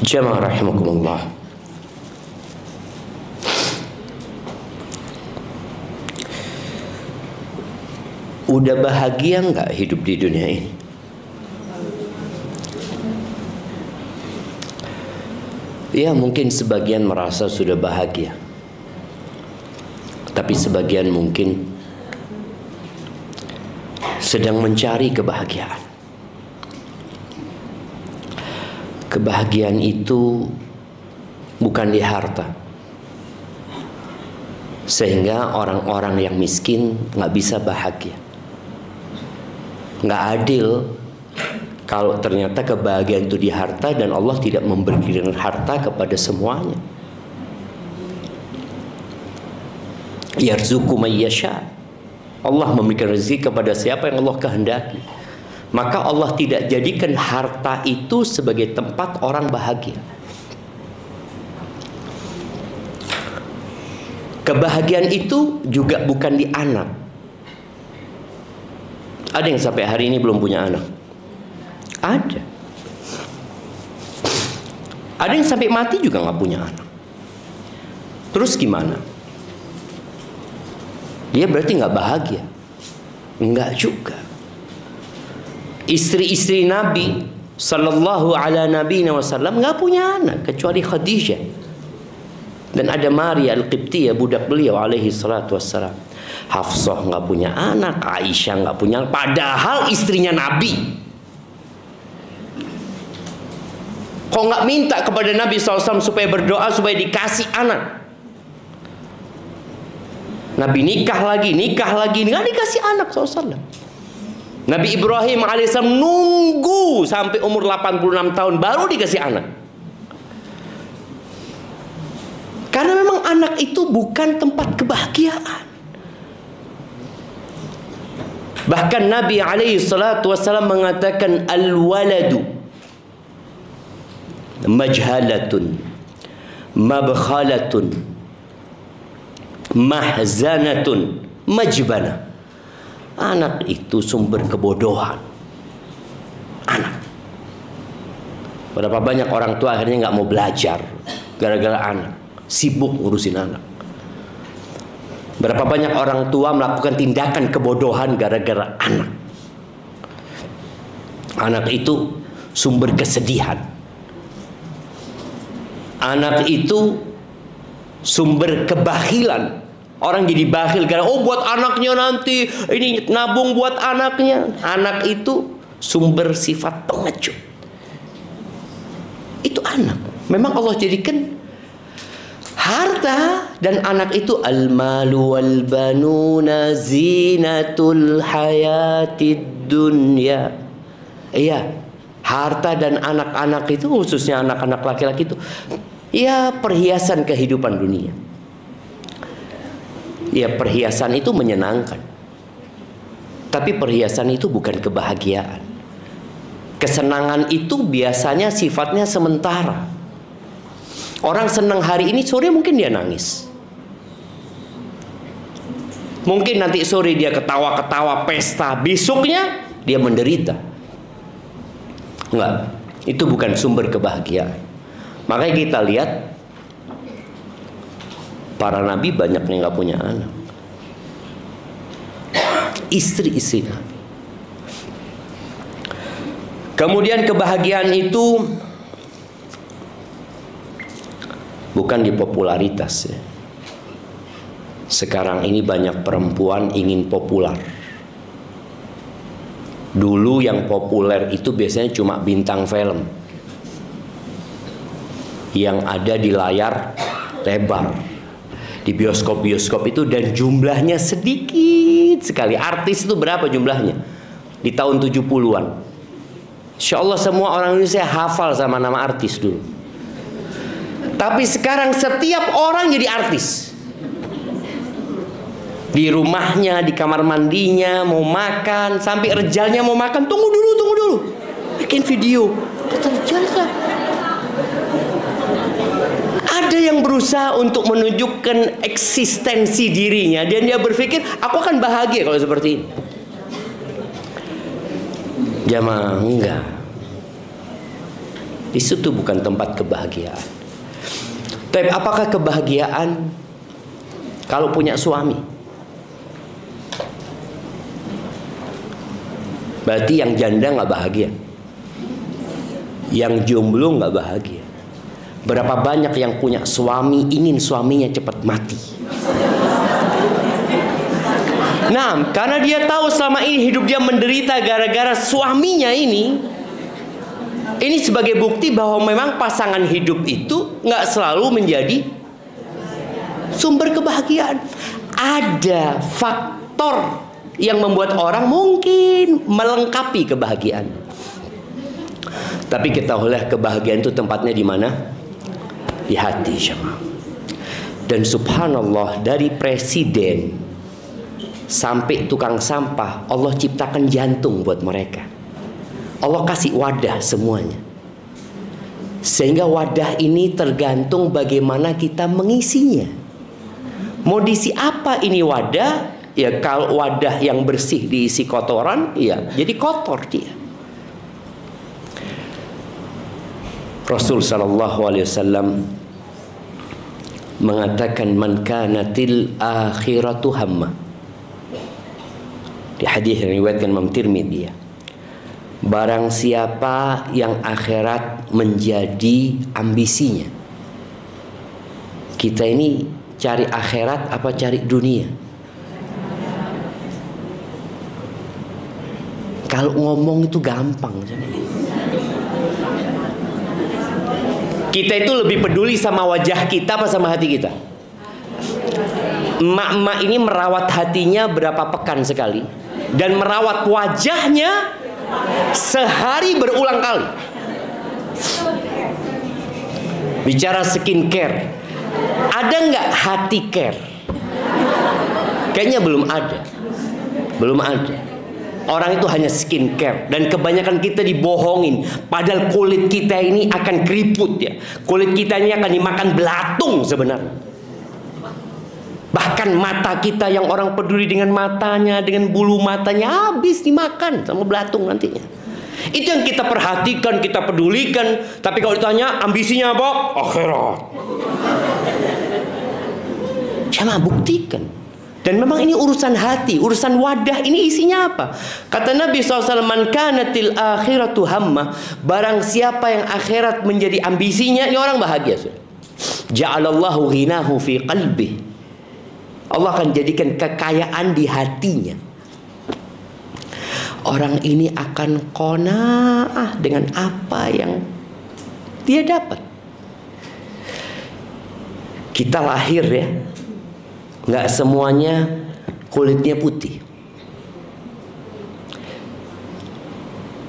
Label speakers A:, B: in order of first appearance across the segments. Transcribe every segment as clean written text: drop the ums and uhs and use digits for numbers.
A: Jamaah rahimakumullah. Udah bahagia nggak hidup di dunia ini? Ya, mungkin sebagian merasa sudah bahagia, tapi sebagian mungkin sedang mencari kebahagiaan. Kebahagiaan itu bukan di harta, sehingga orang-orang yang miskin nggak bisa bahagia. Nggak adil kalau ternyata kebahagiaan itu di harta dan Allah tidak memberikan harta kepada semuanya. Yarzuqu may yasha. Allah memberikan rezeki kepada siapa yang Allah kehendaki. Maka Allah tidak jadikan harta itu sebagai tempat orang bahagia. Kebahagiaan itu juga bukan di anak. Ada yang sampai hari ini belum punya anak? Ada. Ada yang sampai mati juga nggak punya anak. Terus gimana? Dia berarti nggak bahagia? Enggak juga. Istri-istri Nabi sallallahu ala nabiyina wasallam nggak punya anak kecuali Khadijah. Dan ada Maria Al-Qibtiyah, budak beliau alaihi salatu wassalam. Hafsah nggak punya anak, Aisyah nggak punya anak, padahal istrinya Nabi. Kok nggak minta kepada Nabi SAW supaya berdoa supaya dikasih anak? Nabi nikah lagi, nggak dikasih anak SAW. Nabi Ibrahim alaihissalam nunggu sampai umur 86 tahun baru dikasih anak. Karena memang anak itu bukan tempat kebahagiaan. Bahkan Nabi alaihi salatu wasallam mengatakan al-waladu majhalatun mabkhalatun mahzanatun majbana. Anak itu sumber kebodohan. Anak. Berapa banyak orang tua akhirnya nggak mau belajar gara-gara anak, sibuk ngurusin anak. Berapa banyak orang tua melakukan tindakan kebodohan gara-gara anak. Anak itu sumber kesedihan. Anak itu sumber kebahilan. Orang jadi bakhil karena buat anaknya nanti, ini nabung buat anaknya. Anak itu sumber sifat pengecut. Itu anak. Memang Allah jadikan harta dan anak itu al-malu wal banuna zinatul hayatid dunya. Iya, harta dan anak-anak itu, khususnya anak-anak laki-laki itu, ya perhiasan kehidupan dunia. Ya, perhiasan itu menyenangkan. Tapi perhiasan itu bukan kebahagiaan. Kesenangan itu biasanya sifatnya sementara. Orang senang hari ini, sore mungkin dia nangis. Mungkin nanti sore dia ketawa-ketawa pesta, besoknya dia menderita. Enggak, itu bukan sumber kebahagiaan. Makanya kita lihat para nabi banyak yang nggak punya anak. Istri-istri. Kemudian kebahagiaan itu bukan di popularitas ya. Sekarang ini banyak perempuan ingin populer. Dulu yang populer itu biasanya cuma bintang film yang ada di layar lebar, di bioskop-bioskop itu, dan jumlahnya sedikit sekali. Artis itu berapa jumlahnya? Di tahun 70-an. Insya Allah semua orang Indonesia hafal sama nama artis dulu. Tapi sekarang setiap orang jadi artis. Di rumahnya, di kamar mandinya, mau makan, sampai rejalnya mau makan, tunggu dulu. Bikin video. Terjal kan? Ada yang berusaha untuk menunjukkan eksistensi dirinya dan dia berpikir aku akan bahagia kalau seperti ini. Jamaah, enggak. Di situ bukan tempat kebahagiaan. Tapi apakah kebahagiaan kalau punya suami? Berarti yang janda nggak bahagia, yang jomblo nggak bahagia. Berapa banyak yang punya suami ingin suaminya cepat mati. Nah, karena dia tahu selama ini hidup dia menderita gara-gara suaminya ini sebagai bukti bahwa memang pasangan hidup itu nggak selalu menjadi sumber kebahagiaan. Ada faktor yang membuat orang mungkin melengkapi kebahagiaan. Tapi kita ketahuilah kebahagiaan itu tempatnya di mana? Di hati, jemaah. Dan subhanallah, dari presiden sampai tukang sampah, Allah ciptakan jantung buat mereka. Allah kasih wadah semuanya. Sehingga wadah ini tergantung bagaimana kita mengisinya. Mau diisi apa ini wadah? Ya kalau wadah yang bersih diisi kotoran, ya jadi kotor dia. Rasul sallallahu alaihi wasallam mengatakan, man kanatil akhiratu hamma. Di hadis yang diriwayatkan Imam Tirmidzi, ya. Barang siapa yang akhirat menjadi ambisinya. Kita ini cari akhirat apa cari dunia? Kalau ngomong itu gampang. Kita itu lebih peduli sama wajah kita apa sama hati kita? Emak-emak ini merawat hatinya berapa pekan sekali, dan merawat wajahnya sehari berulang kali. Bicara skincare, ada nggak hati care? Kayaknya belum ada. Belum ada. Orang itu hanya skincare, dan kebanyakan kita dibohongin. Padahal kulit kita ini akan keriput, ya. Kulit kita ini akan dimakan belatung sebenarnya. Bahkan mata kita yang orang peduli dengan matanya, dengan bulu matanya, habis dimakan sama belatung nantinya. Itu yang kita perhatikan, kita pedulikan. Tapi kalau ditanya ambisinya apa? Akhirat. Jangan buktikan. Dan memang ini urusan hati, urusan wadah, ini isinya apa? Kata Nabi SAW, man kanatil akhiratu hamma, barang siapa yang akhirat menjadi ambisinya, ini orang bahagia. Ja'alallahu ghinahu fi qalbih. Allah akan jadikan kekayaan di hatinya. Orang ini akan qanaah dengan apa yang dia dapat. Kita lahir, ya, nggak semuanya kulitnya putih.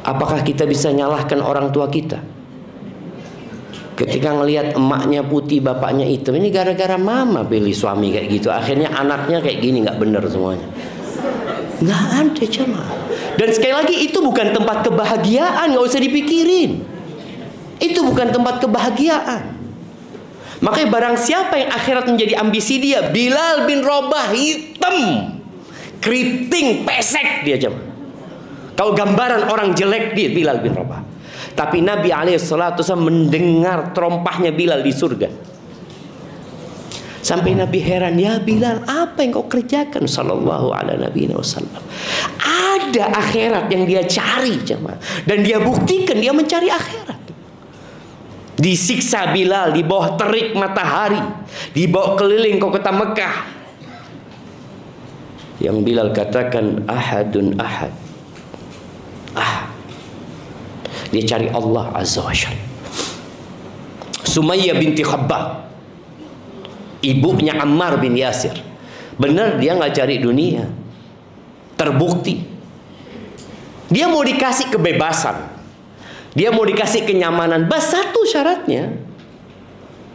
A: Apakah kita bisa nyalahkan orang tua kita ketika ngelihat emaknya putih, bapaknya hitam? Ini gara-gara mama pilih suami kayak gitu, akhirnya anaknya kayak gini, nggak bener semuanya. Nggak ada, jemaah. Dan sekali lagi, itu bukan tempat kebahagiaan, nggak usah dipikirin. Itu bukan tempat kebahagiaan. Makanya barang siapa yang akhirat menjadi ambisi dia, Bilal bin Rabah, hitam, keriting, pesek dia, jemaah. Kalau gambaran orang jelek, dia Bilal bin Rabah. Tapi Nabi SAW mendengar terompahnya Bilal di surga. Sampai Nabi heran, ya Bilal, apa yang kau kerjakan? Sallallahu alaihi wasallam. Ada akhirat yang dia cari, jemaah. Dan dia buktikan dia mencari akhirat. Disiksa Bilal di bawah terik matahari, dibawa keliling ke kota Mekah. Yang Bilal katakan, ahadun ahad. Dia cari Allah Azza wa Jalla. Sumayyah binti Khabbab, ibunya Ammar bin Yasir. Benar, dia nggak cari dunia. Terbukti. Dia mau dikasih kebebasan. Dia mau dikasih kenyamanan. Bas satu syaratnya,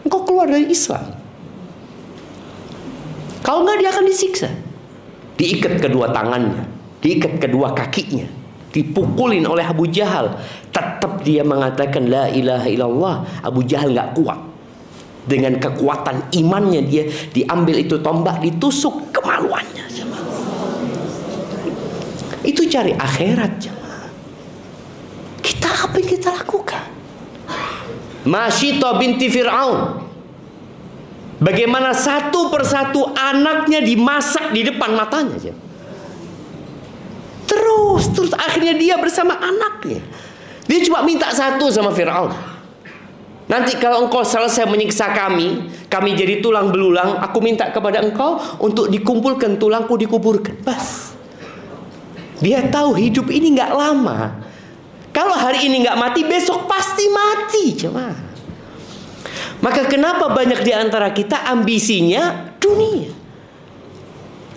A: engkau keluar dari Islam. Kalau enggak, dia akan disiksa. Diikat kedua tangannya, diikat kedua kakinya, dipukulin oleh Abu Jahal. Tetap dia mengatakan la ilaha illallah. Abu Jahal nggak kuat. Dengan kekuatan imannya, dia diambil itu tombak, ditusuk kemaluannya. Itu cari akhirat, jemaah. Kita apa yang kita lakukan? Masyitah binti Fir'aun. Bagaimana satu persatu anaknya dimasak di depan matanya. Terus akhirnya dia bersama anaknya. Dia cuma minta satu sama Fir'aun. Nanti kalau engkau selesai menyiksa kami jadi tulang belulang, aku minta kepada engkau untuk dikumpulkan tulangku, dikuburkan. Bas. Dia tahu hidup ini nggak lama. Kalau hari ini nggak mati, besok pasti mati. Cuma. Maka kenapa banyak di antara kita ambisinya dunia?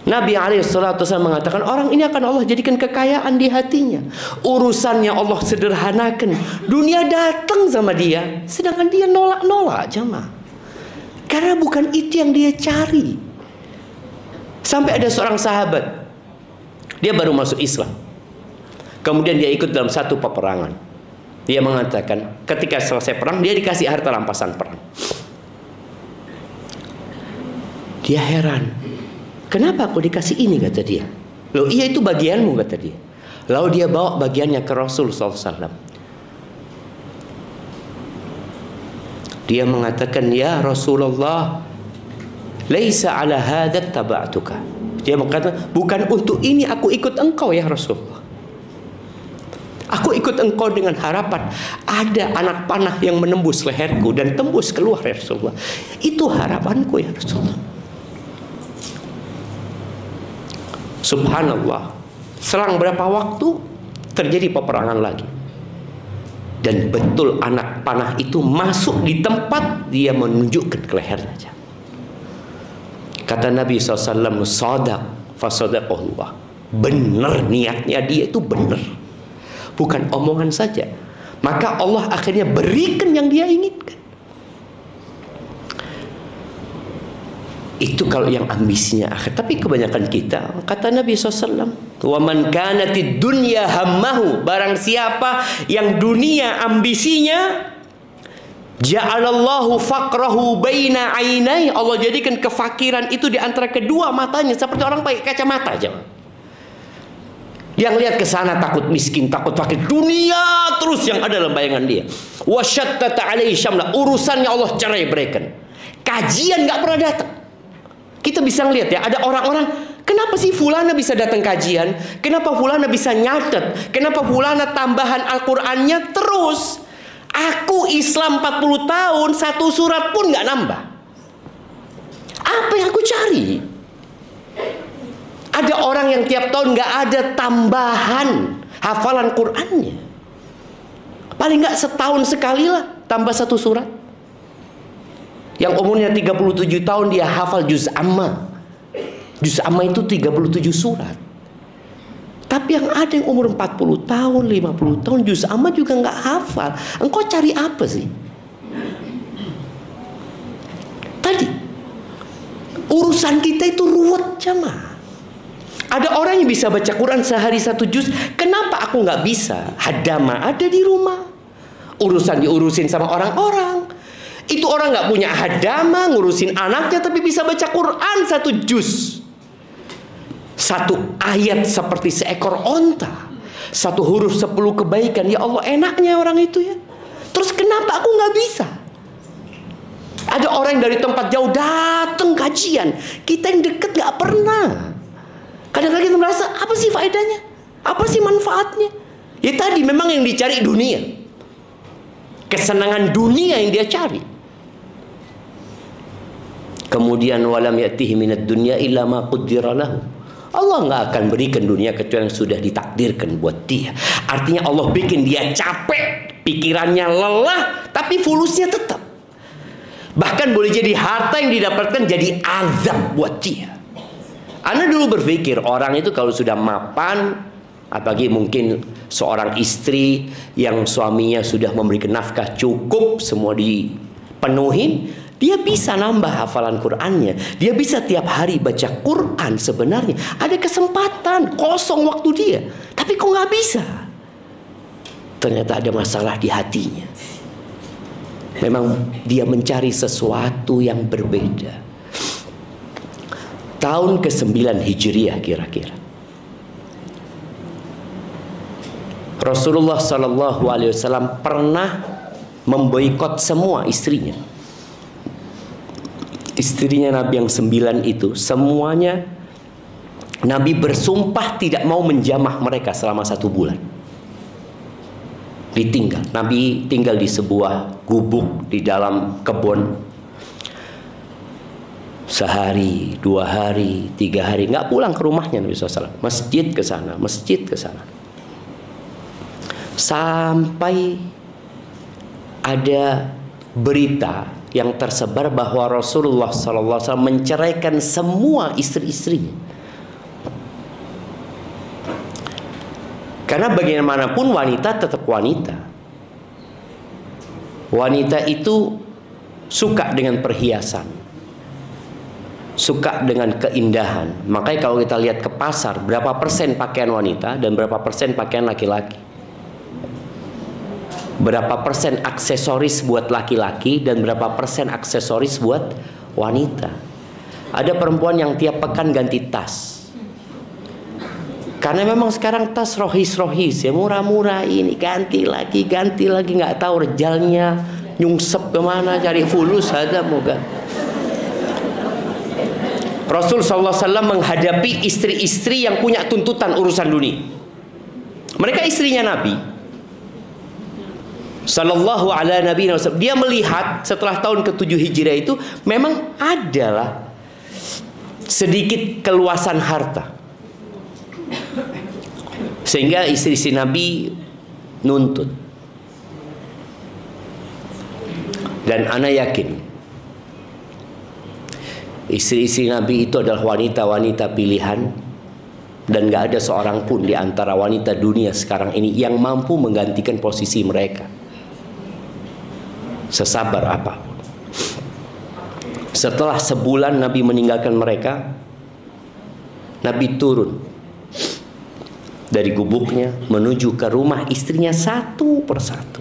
A: Nabi SAW mengatakan orang ini akan Allah jadikan kekayaan di hatinya. Urusannya Allah sederhanakan. Dunia datang sama dia, sedangkan dia nolak-nolak jemaah. Karena bukan itu yang dia cari. Sampai ada seorang sahabat, dia baru masuk Islam. Kemudian dia ikut dalam satu peperangan. Dia mengatakan ketika selesai perang, dia dikasih harta rampasan perang. Dia heran, kenapa aku dikasih ini, kata dia. Loh iya itu bagianmu, kata dia. Lalu dia bawa bagiannya ke Rasul SAW. Dia mengatakan, ya Rasulullah, laisa ala hadat taba'tuka. Dia mengatakan, bukan untuk ini aku ikut engkau ya Rasulullah. Aku ikut engkau dengan harapan ada anak panah yang menembus leherku dan tembus keluar ya Rasulullah. Itu harapanku ya Rasulullah. Subhanallah, selang berapa waktu terjadi peperangan lagi. Dan betul anak panah itu masuk di tempat dia menunjukkan ke lehernya. Kata Nabi SAW, sadaq fasadaqahullah. Benar niatnya dia itu benar. Bukan omongan saja. Maka Allah akhirnya berikan yang dia inginkan. Itu kalau yang ambisinya akhir. Tapi kebanyakan kita, kata Nabi SAW, wa man kanatid dunya hammahu, barang siapa yang dunia ambisinya, ja'alallahu faqrahu baina ainai, Allah jadikan kefakiran itu di antara kedua matanya, seperti orang pakai kacamata aja. Yang lihat ke sana takut miskin, takut fakir, dunia terus yang ada dalam bayangan dia. Wa syattata alaihi syamla, urusannya Allah cerai beraikan. Kajian nggak pernah datang. Kita bisa ngelihat ya, ada orang-orang, kenapa sih fulana bisa datang kajian? Kenapa fulana bisa nyatet? Kenapa fulana tambahan Al-Qur'annya terus? Aku Islam 40 tahun, satu surat pun nggak nambah. Apa yang aku cari? Ada orang yang tiap tahun nggak ada tambahan hafalan Qur'annya. Paling nggak setahun sekali lah tambah satu surat. Yang umurnya 37 tahun dia hafal juz amma. Juz amma itu 37 surat. Tapi yang ada yang umur 40 tahun, 50 tahun juz amma juga nggak hafal. Engkau cari apa sih? Tadi urusan kita itu ruwet jemaah. Ada orang yang bisa baca Quran sehari satu juz. Kenapa aku nggak bisa? Hadama ada di rumah. Urusan diurusin sama orang-orang. Itu orang nggak punya hadama, ngurusin anaknya, tapi bisa baca Quran satu juz. Satu ayat seperti seekor onta. Satu huruf 10 kebaikan. Ya Allah, enaknya orang itu ya. Terus kenapa aku nggak bisa? Ada orang yang dari tempat jauh datang kajian. Kita yang deket nggak pernah. Kadang-kadang kita merasa, apa sih faedahnya? Apa sih manfaatnya? Ya tadi memang yang dicari dunia. Kesenangan dunia yang dia cari. Kemudian walam ya'tihi minad dunya illa ma qaddara lahu. Allah nggak akan berikan dunia kecuali yang sudah ditakdirkan buat dia. Artinya Allah bikin dia capek, pikirannya lelah, tapi fulusnya tetap. Bahkan boleh jadi harta yang didapatkan jadi azab buat dia. Ana dulu berpikir orang itu kalau sudah mapan, apalagi mungkin seorang istri yang suaminya sudah memberikan nafkah cukup, semua dipenuhin, dia bisa nambah hafalan Qur'annya. Dia bisa tiap hari baca Qur'an sebenarnya. Ada kesempatan, kosong waktu dia. Tapi kok nggak bisa? Ternyata ada masalah di hatinya. Memang dia mencari sesuatu yang berbeda. Tahun ke-9 Hijriah kira-kira. Rasulullah SAW pernah memboikot semua istrinya. Istrinya Nabi yang 9 itu semuanya Nabi bersumpah tidak mau menjamah mereka selama 1 bulan. Ditinggal. Nabi tinggal di sebuah gubuk di dalam kebun. Sehari, 2 hari, 3 hari, nggak pulang ke rumahnya Nabi SAW. Masjid ke sana, masjid ke sana. Sampai ada berita yang tersebar bahwa Rasulullah SAW menceraikan semua istri-istrinya. Karena bagaimanapun wanita tetap wanita. Wanita itu suka dengan perhiasan, suka dengan keindahan. Makanya kalau kita lihat ke pasar, berapa persen pakaian wanita dan berapa persen pakaian laki-laki. Berapa persen aksesoris buat laki-laki dan berapa persen aksesoris buat wanita. Ada perempuan yang tiap pekan ganti tas. Karena memang sekarang tas rohis-rohis ya, murah-murah, ini ganti lagi, nggak tahu rejalnya nyungsep kemana, cari fulus ada moga. Rasul SAW menghadapi istri-istri yang punya tuntutan urusan dunia. Mereka istrinya Nabi Sallallahu ala Nabi Wasallam. Dia melihat setelah tahun ke-7 Hijriah itu memang adalah sedikit keluasan harta. Sehingga istri-istri Nabi nuntut. Dan ana yakin istri-istri Nabi itu adalah wanita-wanita pilihan. Dan gak ada seorang pun di antara wanita dunia sekarang ini yang mampu menggantikan posisi mereka. Sesabar apapun. Setelah sebulan Nabi meninggalkan mereka, Nabi turun dari gubuknya menuju ke rumah istrinya satu persatu.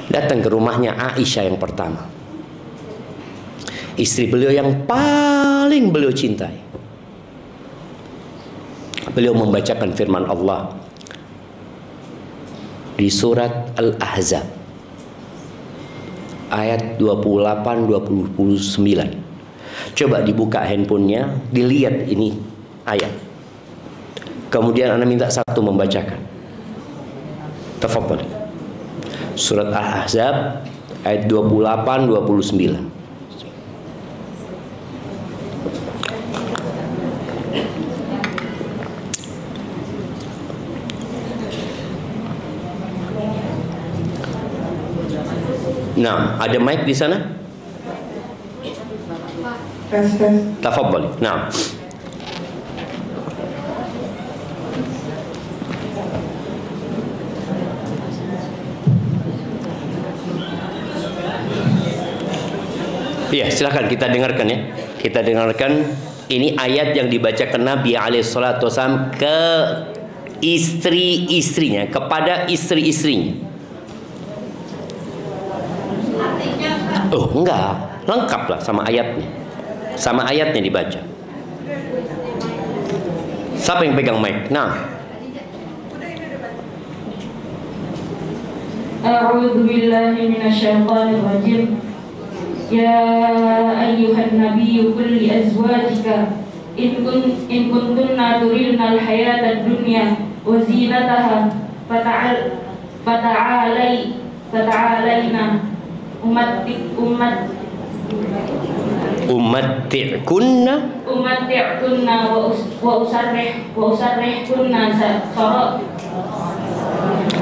A: Datang ke rumahnya Aisyah yang pertama, istri beliau yang paling beliau cintai. Beliau membacakan firman Allah di surat Al-Ahzab ayat 28-29. Coba dibuka handphonenya, dilihat ini ayat. Kemudian Anda minta satu membacakan. Tafadhal. Surat Al-Ahzab ayat 28-29. Nah, ada mic di sana? Tafadhal. Nah. Iya, silakan kita dengarkan ya. Kita dengarkan ini ayat yang dibacakan Nabi SAW ke istri-istrinya, kepada istri-istrinya. Oh, enggak, lengkap lah sama ayatnya. Sama ayatnya dibaca. Siapa yang pegang mic? Nah.
B: A'udzu billahi minasyaitonir rajim. Ya ayyuhan nabiyyu qul li azwajika in kuntunna turidna al-hayata ad-dunya wa zinataha fata'alayna
A: umatti'kunna
B: wa usarrihkunna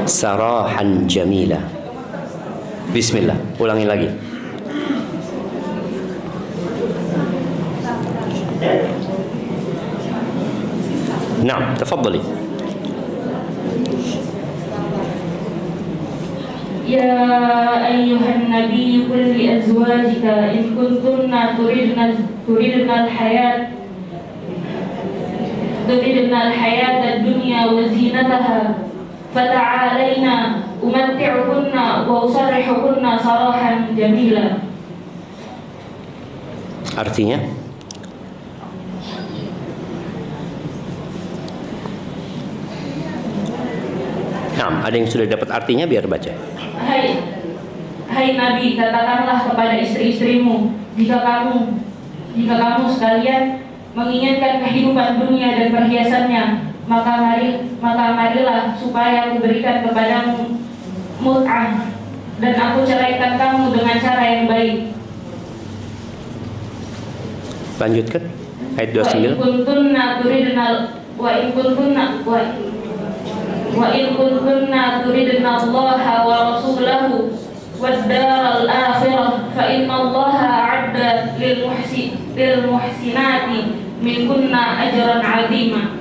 A: sarahan jamila. Bismillah, ulangi lagi. Nah, tafadhali.
B: Ya ayyuhan nabiyyu qul li azwajika in kuntunna turidna al-hayata ad-dunya wa zinataha fata'alayna umatti'ukunna wa usarrihukunna sarahan jamila.
A: Artinya? Nah, ada yang sudah dapat artinya biar baca.
B: Hai hai Nabi, katakanlah kepada istri-istrimu, jika kamu sekalian menginginkan kehidupan dunia dan perhiasannya, maka marilah supaya aku berikan kepadamu mut'ah, dan aku ceraikan kamu dengan cara yang baik.
A: Lanjutkan ayat 29.
B: Wa in kuntunna turidna Allah wa rasulahu wad daral akhirah fa inna Allah a'adda lil muhsinati minkunna ajran 'azima.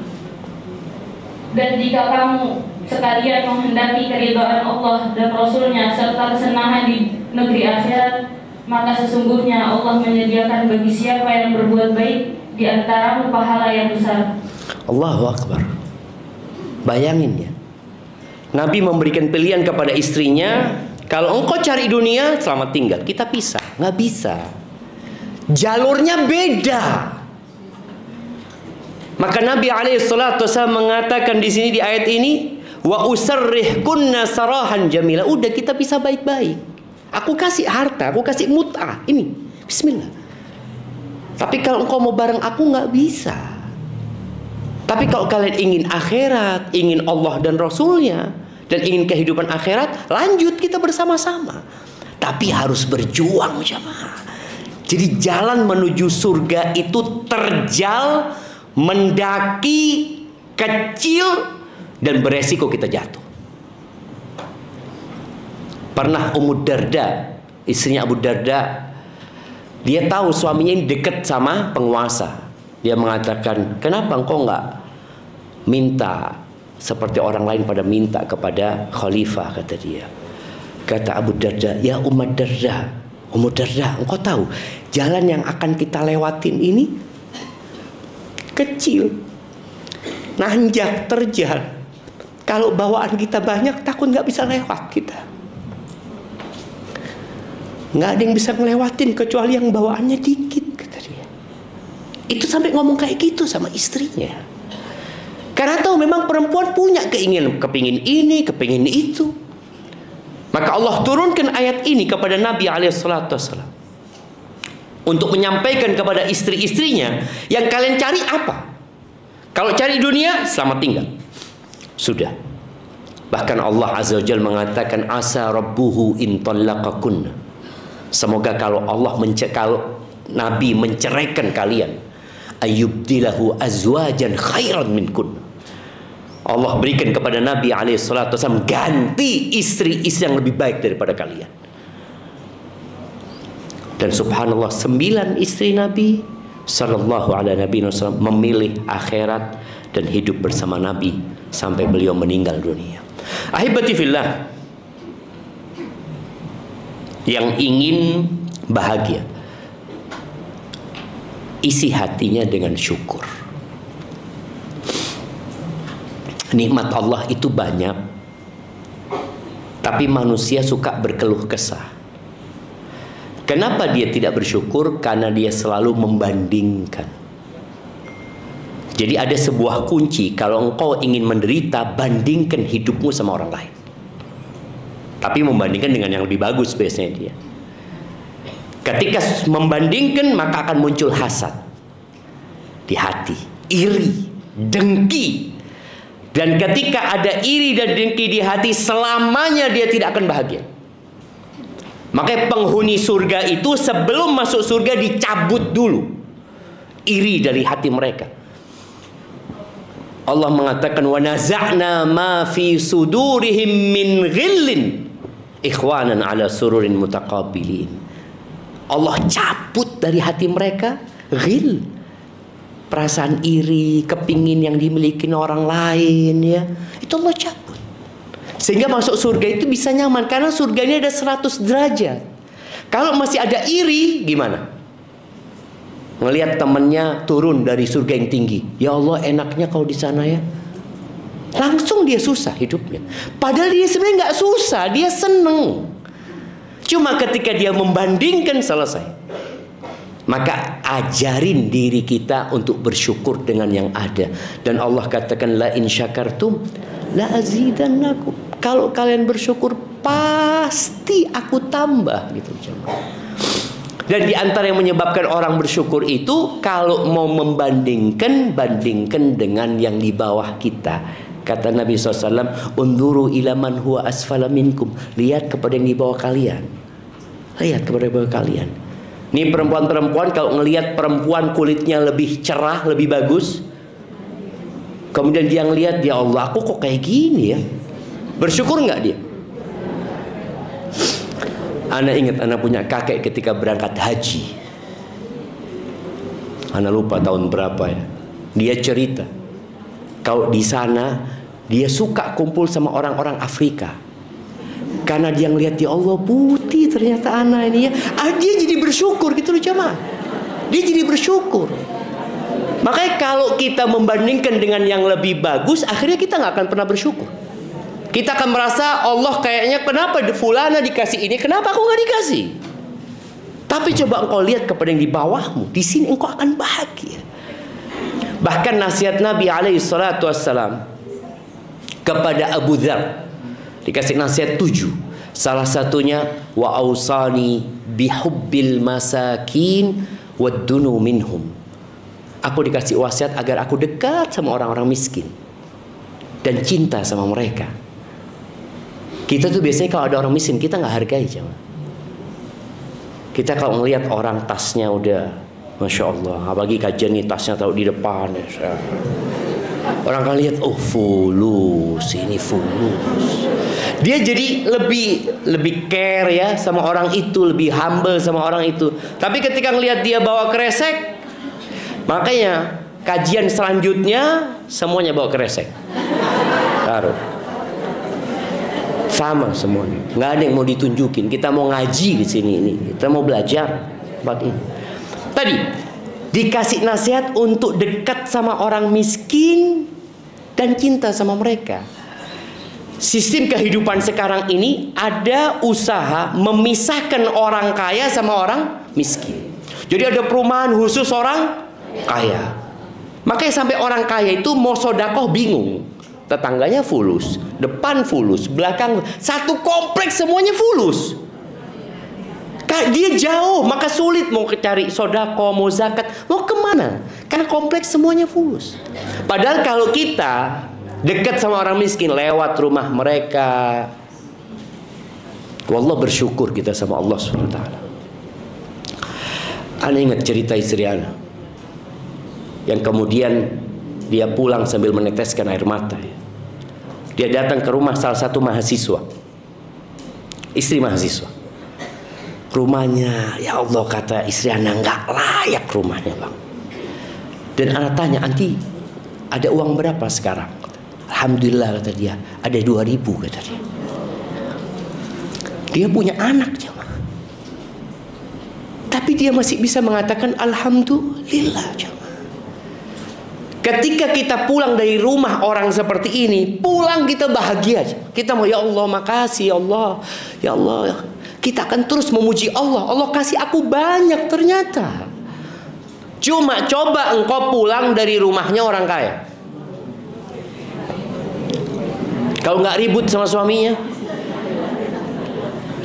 B: Dan jika kamu sekalian menghendaki keridhaan Allah dan Rasulnya serta kesenangan di negeri akhirat, maka sesungguhnya Allah menyediakan bagi siapa yang berbuat baik di antaramu pahala yang besar.
A: Allahu Akbar. Bayangin ya, Nabi memberikan pilihan kepada istrinya, kalau engkau cari dunia, selamat tinggal, kita pisah. Nggak bisa, jalurnya beda. Maka Nabi SAW mengatakan di sini di ayat ini, wa usarrihkunna sarahan jamila. Udah, kita pisah baik-baik. Aku kasih harta, aku kasih mut'ah, ini bismillah. Tapi kalau engkau mau bareng aku, nggak bisa. Tapi kalau kalian ingin akhirat, ingin Allah dan Rasulnya, dan ingin kehidupan akhirat, lanjut kita bersama-sama. Tapi harus berjuang, jemaah. Jadi jalan menuju surga itu terjal, mendaki, kecil, dan beresiko kita jatuh. Pernah Ummu Darda, istrinya Abu Darda, dia tahu suaminya ini dekat sama penguasa. Dia mengatakan, kenapa engkau nggak minta seperti orang lain pada minta kepada khalifah, kata dia. Kata Abu Darda, ya Ummu Darda, engkau tahu jalan yang akan kita lewatin ini kecil, nanjak, terjal. Kalau bawaan kita banyak, takut nggak bisa lewat kita. Nggak ada yang bisa ngelewatin kecuali yang bawaannya dikit, kata dia. Itu sampai ngomong kayak gitu sama istrinya. Karena tahu memang perempuan punya kepingin ini, kepingin itu. Maka Allah turunkan ayat ini kepada Nabi SAW untuk menyampaikan kepada istri-istrinya, yang kalian cari apa? Kalau cari dunia, selamat tinggal. Sudah. Bahkan Allah Azza wa Jalla mengatakan, asa rabbuhu in talaqakunna. Semoga kalau Nabi menceraikan kalian, ayyubdilahu azwajan khairan minkun. Allah berikan kepada Nabi SAW ganti istri-istri yang lebih baik daripada kalian. Dan subhanallah, 9 istri Nabi Sallallahu Alaihi Wasallam memilih akhirat dan hidup bersama Nabi sampai beliau meninggal dunia. Ahibati fillah, yang ingin bahagia, isi hatinya dengan syukur. Nikmat Allah itu banyak, tapi manusia suka berkeluh kesah. Kenapa dia tidak bersyukur? Karena dia selalu membandingkan. Jadi ada sebuah kunci, kalau engkau ingin menderita, bandingkan hidupmu sama orang lain. Tapi membandingkan dengan yang lebih bagus biasanya dia. Ketika membandingkan, maka akan muncul hasad di hati, iri, dengki. Dan ketika ada iri dan dengki di hati, selamanya dia tidak akan bahagia. Makanya penghuni surga itu sebelum masuk surga dicabut dulu iri dari hati mereka. Allah mengatakan, wa naza'na ma fi sudurihim min ghillin ikhwanan ala sururin mutaqabilin. Allah cabut dari hati mereka ghil, perasaan iri, kepingin yang dimiliki orang lain, ya. Itu Allah cabut. Sehingga masuk surga itu bisa nyaman, karena surganya ada 100 derajat. Kalau masih ada iri, gimana? Ngelihat temennya turun dari surga yang tinggi, ya Allah enaknya kalau di sana ya. Langsung dia susah hidupnya. Padahal dia sebenarnya nggak susah, dia seneng. Cuma ketika dia membandingkan, selesai. Maka ajarin diri kita untuk bersyukur dengan yang ada. Dan Allah katakan, la in syakartum la azidannakum. Kalau kalian bersyukur, pasti aku tambah gitu jemaah. Dan di antara yang menyebabkan orang bersyukur itu, kalau mau membandingkan, bandingkan dengan yang di bawah kita. Kata Nabi SAW, unduru ila man huwa asfala minkum. Lihat kepada yang di bawah kalian. Lihat kepada yang di bawah kalian. Ini perempuan-perempuan kalau ngelihat perempuan kulitnya lebih cerah, lebih bagus, kemudian dia ngelihat, ya Allah, aku kok kayak gini ya. Bersyukur nggak dia? Ana ingat, ana punya kakek ketika berangkat haji. Ana lupa tahun berapa ya. Dia cerita, kalau di sana dia suka kumpul sama orang-orang Afrika. Karena dia ngelihat, ya Allah, putih ternyata ana ini ya. Dia jadi bersyukur gitu loh jemaah. Dia jadi bersyukur. Makanya kalau kita membandingkan dengan yang lebih bagus, akhirnya kita nggak akan pernah bersyukur. Kita akan merasa, Allah kayaknya kenapa fulana dikasih ini, kenapa aku nggak dikasih? Tapi coba engkau lihat kepada yang di bawahmu, di sini engkau akan bahagia. Bahkan nasihat Nabi SAW kepada Abu Dzar, dikasih nasihat 7. Salah satunya, wa ausani bihubbil masakin waddunu minhum. Aku dikasih wasiat agar aku dekat sama orang-orang miskin dan cinta sama mereka. Kita tuh biasanya kalau ada orang miskin, kita nggak hargai jemaah. Kita kalau ngelihat orang tasnya udah, Masya Allah, apalagi kajian nih tasnya taruh di depan ya. Orang kan lihat, oh fulus, ini fulus. Dia jadi lebih care ya sama orang itu, lebih humble sama orang itu. Tapi ketika ngelihat dia bawa kresek, makanya kajian selanjutnya semuanya bawa kresek. Taruh. Sama semuanya. Nggak ada yang mau ditunjukin. Kita mau ngaji di sini ini. Kita mau belajar tempat ini. Tadi dikasih nasihat untuk dekat sama orang miskin dan cinta sama mereka. Sistem kehidupan sekarang ini ada usaha memisahkan orang kaya sama orang miskin. Jadi ada perumahan khusus orang kaya. Makanya sampai orang kaya itu mau sodakoh bingung. Tetangganya fulus, depan fulus, belakang satu kompleks semuanya fulus. Dia jauh, maka sulit mau cari sodako, mau zakat, mau kemana? Karena kompleks semuanya fulus. Padahal kalau kita dekat sama orang miskin, lewat rumah mereka, wallah bersyukur kita sama Allah SWT. Ana ingat cerita istri Ana, yang kemudian dia pulang sambil meneteskan air mata. Dia datang ke rumah salah satu mahasiswa, istri mahasiswa. Rumahnya, ya Allah, kata istri Ana, nggak layak rumahnya bang. Dan Ana tanya, anti ada uang berapa sekarang? Alhamdulillah, kata dia, ada 2.000, kata dia. Dia punya anak jemaah, tapi dia masih bisa mengatakan Alhamdulillah jemaah. Ketika kita pulang dari rumah orang seperti ini, pulang kita bahagia. Kita mau, ya Allah, makasih ya Allah, ya Allah. Kita akan terus memuji Allah. Allah kasih aku banyak ternyata. Cuma coba engkau pulang dari rumahnya orang kaya. Kalau nggak ribut sama suaminya,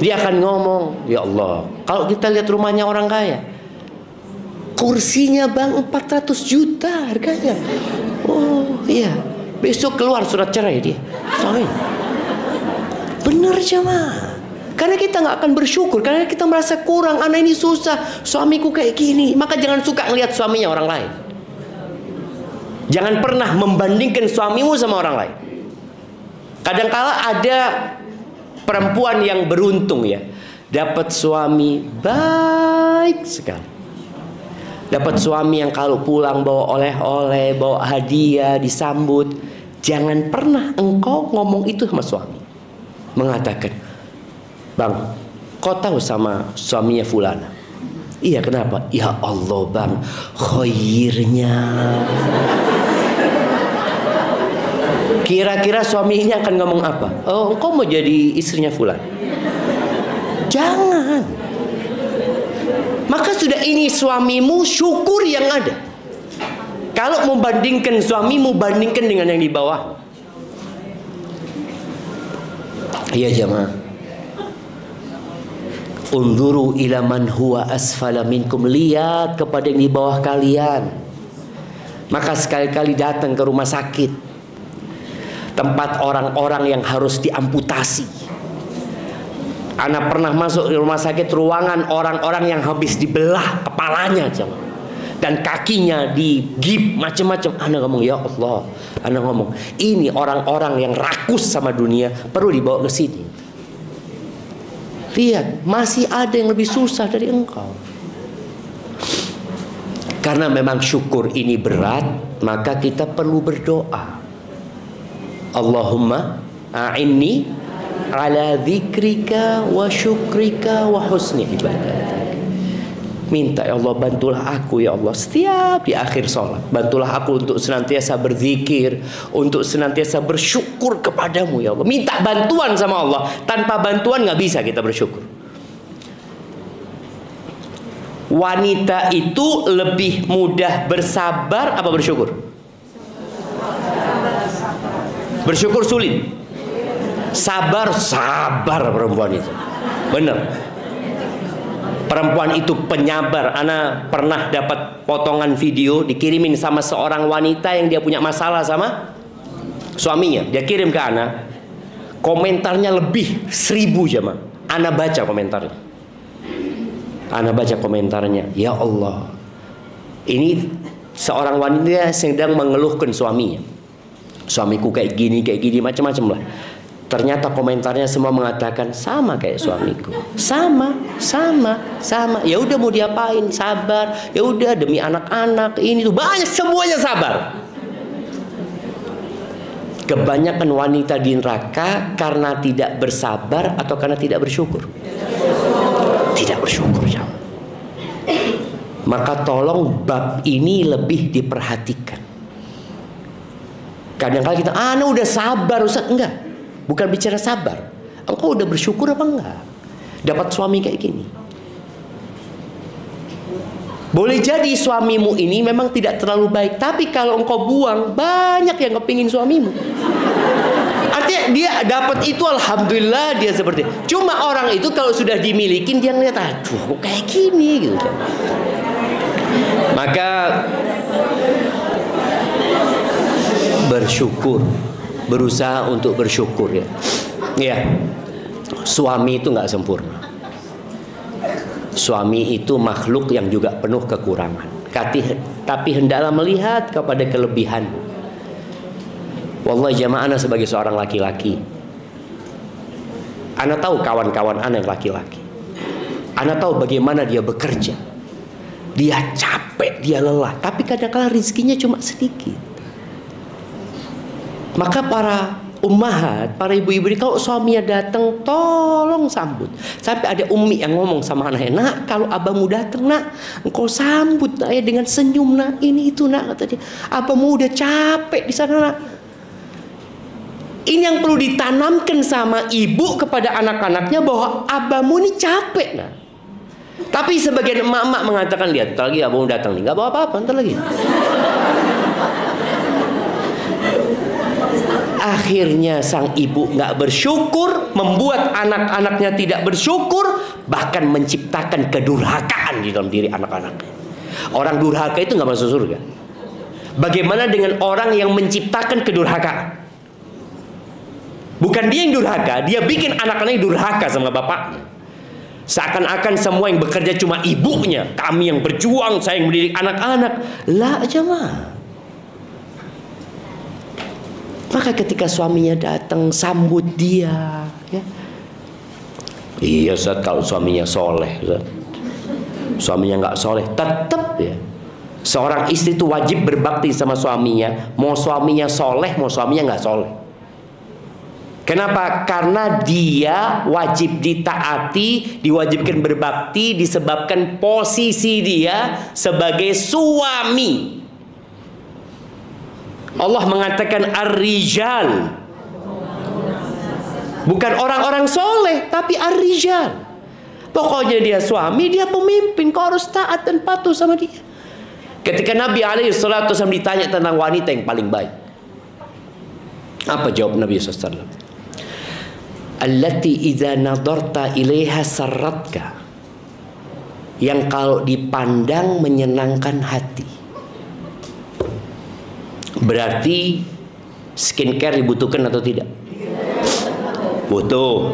A: dia akan ngomong, ya Allah. Kalau kita lihat rumahnya orang kaya, kursinya bang 400 juta harganya. Oh iya, besok keluar surat cerai dia. Suami. Bener jemaah. Karena kita nggak akan bersyukur, karena kita merasa kurang. Anak ini susah, suamiku kayak gini. Maka jangan suka ngelihat suaminya orang lain. Jangan pernah membandingkan suamimu sama orang lain. Kadangkala ada perempuan yang beruntung ya, dapat suami baik sekali. Dapat suami yang kalau pulang bawa oleh-oleh, bawa hadiah, disambut. Jangan pernah engkau ngomong itu sama suami. Mengatakan, bang, kau tahu sama suaminya fulana? Iya, kenapa? Ya Allah bang, khairnya. Kira-kira suaminya akan ngomong apa? Oh, engkau mau jadi istrinya fulan? Jangan. Maka sudah ini suamimu, syukur yang ada. Kalau mau bandingkan suamimu, bandingkan dengan yang di bawah. Ya jamaah, unzuru ila man huwa asfala minkum, lihat kepada yang di bawah kalian. Maka sekali-kali datang ke rumah sakit, tempat orang-orang yang harus diamputasi. Ana pernah masuk di rumah sakit, ruangan orang-orang yang habis dibelah kepalanya dan kakinya digip macam-macam. Ana ngomong, ya Allah, ana ngomong, ini orang-orang yang rakus sama dunia perlu dibawa ke sini. Lihat, masih ada yang lebih susah dari engkau. Karena memang syukur ini berat, maka kita perlu berdoa. Allahumma a'inni ala dzikrika wa syukrika wa husni ibadatik. Minta, ya Allah, bantulah aku ya Allah setiap di akhir sholat. Bantulah aku untuk senantiasa berzikir, untuk senantiasa bersyukur kepadamu ya Allah. Minta bantuan sama Allah. Tanpa bantuan nggak bisa kita bersyukur. Wanita itu lebih mudah bersabar apa bersyukur? Bersyukur sulit. Sabar perempuan itu. Benar. Perempuan itu penyabar. Ana pernah dapat potongan video dikirimin sama seorang wanita yang dia punya masalah sama suaminya. Dia kirim ke Ana. Komentarnya lebih 1000 jemaah. Ana baca komentarnya. Ana baca komentarnya. Ya Allah, ini seorang wanita sedang mengeluhkan suaminya. Suamiku kayak gini macam-macam lah. Ternyata komentarnya semua mengatakan sama kayak suamiku. Sama. Ya udah mau diapain, sabar. Ya udah demi anak-anak ini tuh banyak, semuanya sabar. Kebanyakan wanita di neraka karena tidak bersabar atau karena tidak bersyukur? Tidak bersyukur. Maka tolong bab ini lebih diperhatikan. Kadang-kadang kita, ana udah sabar Ustaz. Enggak, bukan bicara sabar. Engkau udah bersyukur apa enggak dapat suami kayak gini? Boleh jadi suamimu ini memang tidak terlalu baik, tapi kalau engkau buang, banyak yang kepingin suamimu. Artinya dia dapat itu, alhamdulillah dia seperti. Cuma orang itu kalau sudah dimilikin dia ngeliat, aduh kok kayak gini gitu. Maka bersyukur, berusaha untuk bersyukur ya. Ya, suami itu nggak sempurna. Suami itu makhluk yang juga penuh kekurangan. Tapi hendaklah melihat kepada kelebihan. Wallahi jamaah, ana sebagai seorang laki-laki, ana tahu kawan-kawan ana yang laki-laki. Ana tahu bagaimana dia bekerja. Dia capek, dia lelah. Tapi kadang-kadang rezekinya cuma sedikit. Maka para ummahat, para ibu-ibu ini kalau suaminya datang, tolong sambut. Sampai ada umi yang ngomong sama anaknya, nak, kalau abangmu datang, nak, engkau sambut nak ya dengan senyum, nak, ini itu nak, kata dia. Abangmu udah capek di sana, nak. Ini yang perlu ditanamkan sama ibu kepada anak-anaknya, bahwa abangmu ini capek, nak. Tapi sebagian emak-emak mengatakan, lihat, ntar lagi abangmu datang nih, nggak bawa apa-apa, ntar lagi. Akhirnya sang ibu nggak bersyukur, membuat anak-anaknya tidak bersyukur, bahkan menciptakan kedurhakaan di dalam diri anak-anaknya. Orang durhaka itu nggak masuk surga. Bagaimana dengan orang yang menciptakan kedurhakaan? Bukan dia yang durhaka, dia bikin anak-anaknya durhaka sama bapaknya. Seakan-akan semua yang bekerja cuma ibunya, kami yang berjuang, saya yang mendidik anak-anak. La jamaah. Maka ketika suaminya datang, sambut dia ya. Iya Ustaz, kalau suaminya soleh Ustaz. Suaminya nggak soleh, tetap ya. Seorang istri itu wajib berbakti sama suaminya, mau suaminya soleh, mau suaminya nggak soleh. Kenapa? Karena dia wajib ditaati, diwajibkan berbakti disebabkan posisi dia sebagai suami. Allah mengatakan ar-rijal, bukan orang-orang soleh, tapi ar-rijal. Pokoknya dia suami, dia pemimpin, kau harus taat dan patuh sama dia. Ketika Nabi SAW ditanya tentang wanita yang paling baik, apa jawab Nabi SAW? allati idza nadarta ilaiha sarratka, yang kalau dipandang menyenangkan hati. Berarti skincare dibutuhkan atau tidak? Butuh.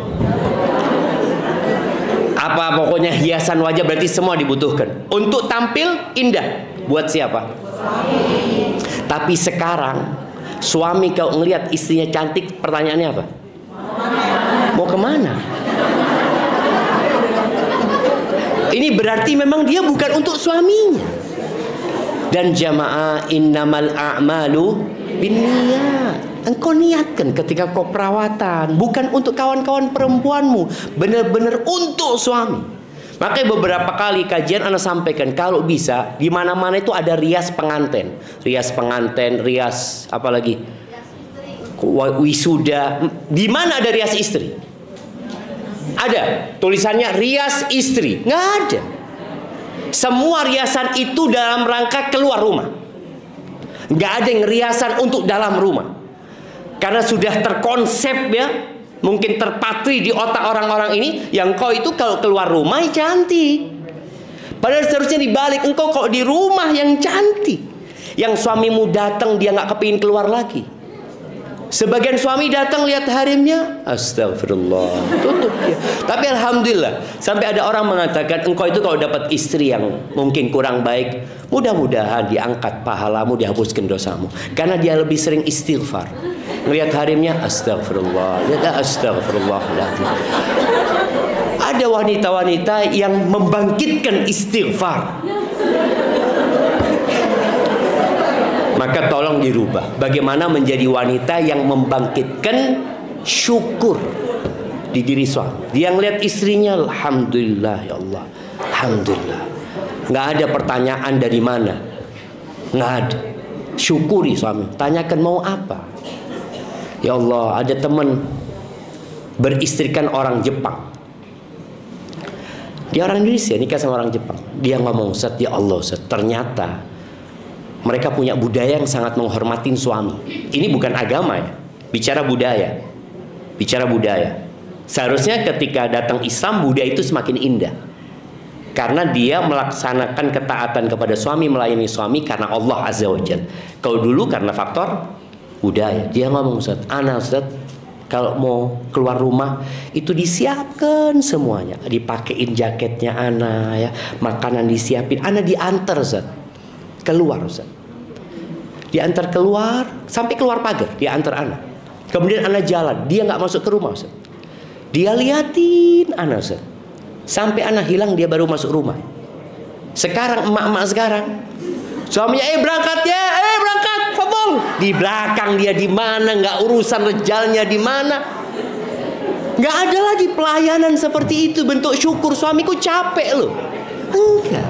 A: Apa pokoknya hiasan wajah berarti semua dibutuhkan untuk tampil indah. Buat siapa? Suami. Tapi sekarang suami kalau ngelihat istrinya cantik, pertanyaannya apa? Mau kemana? Ini berarti memang dia bukan untuk suaminya. Dan jamaah, innamal a'malu binniyat. Engkau niatkan ketika kau perawatan, bukan untuk kawan-kawan perempuanmu, benar-benar untuk suami. Makanya beberapa kali kajian Anda sampaikan, kalau bisa di mana-mana itu ada rias pengantin, rias apa lagi? Wisuda. Di mana ada rias istri? Ada tulisannya rias istri? Nggak ada. Semua riasan itu dalam rangka keluar rumah. Nggak ada yang riasan untuk dalam rumah. Karena sudah terkonsep ya, mungkin terpatri di otak orang-orang ini, yang kau itu kalau keluar rumah cantik. Padahal seharusnya dibalik, engkau kalau di rumah yang cantik. Yang suamimu datang dia nggak kepingin keluar lagi. Sebagian suami datang lihat harimnya, astagfirullah, tutup dia. Tapi alhamdulillah, sampai ada orang mengatakan, engkau itu kalau dapat istri yang mungkin kurang baik, mudah-mudahan diangkat pahalamu, dihapuskan dosamu. Karena dia lebih sering istighfar. Ngelihat harimnya, astagfirullah, astagfirullahaladzim. Ada wanita-wanita yang membangkitkan istighfar. Maka tolong dirubah. Bagaimana menjadi wanita yang membangkitkan syukur di diri suami. Dia ngeliat istrinya, alhamdulillah ya Allah, alhamdulillah. Nggak ada pertanyaan dari mana, nggak ada. Syukuri suami. Tanyakan mau apa. Ya Allah, ada teman beristrikan orang Jepang. Dia orang Indonesia nikah sama orang Jepang. Dia ngomong, Ustaz, ya Allah Ustaz, ternyata mereka punya budaya yang sangat menghormatin suami. Ini bukan agama ya, bicara budaya. Bicara budaya. Seharusnya ketika datang Islam, budaya itu semakin indah. Karena dia melaksanakan ketaatan kepada suami, melayani suami karena Allah Azza wa Jalla. Kalau dulu karena faktor budaya. Dia ngomong, Ustaz, ana Ustaz, kalau mau keluar rumah itu disiapkan semuanya. Dipakein jaketnya ana ya, makanan disiapin. Ana diantar Ustaz. Keluar Ustaz. Diantar keluar sampai keluar pagar, diantar anak. Kemudian anak jalan, dia nggak masuk ke rumah Ustaz. Dia liatin anak Ustaz. Sampai anak hilang dia baru masuk rumah. Sekarang emak-emak sekarang, suaminya berangkat ya, berangkat, fadhol. Di belakang dia di mana, nggak urusan rejalnya di mana. Nggak ada lagi pelayanan seperti itu, bentuk syukur. Suamiku capek loh. Enggak.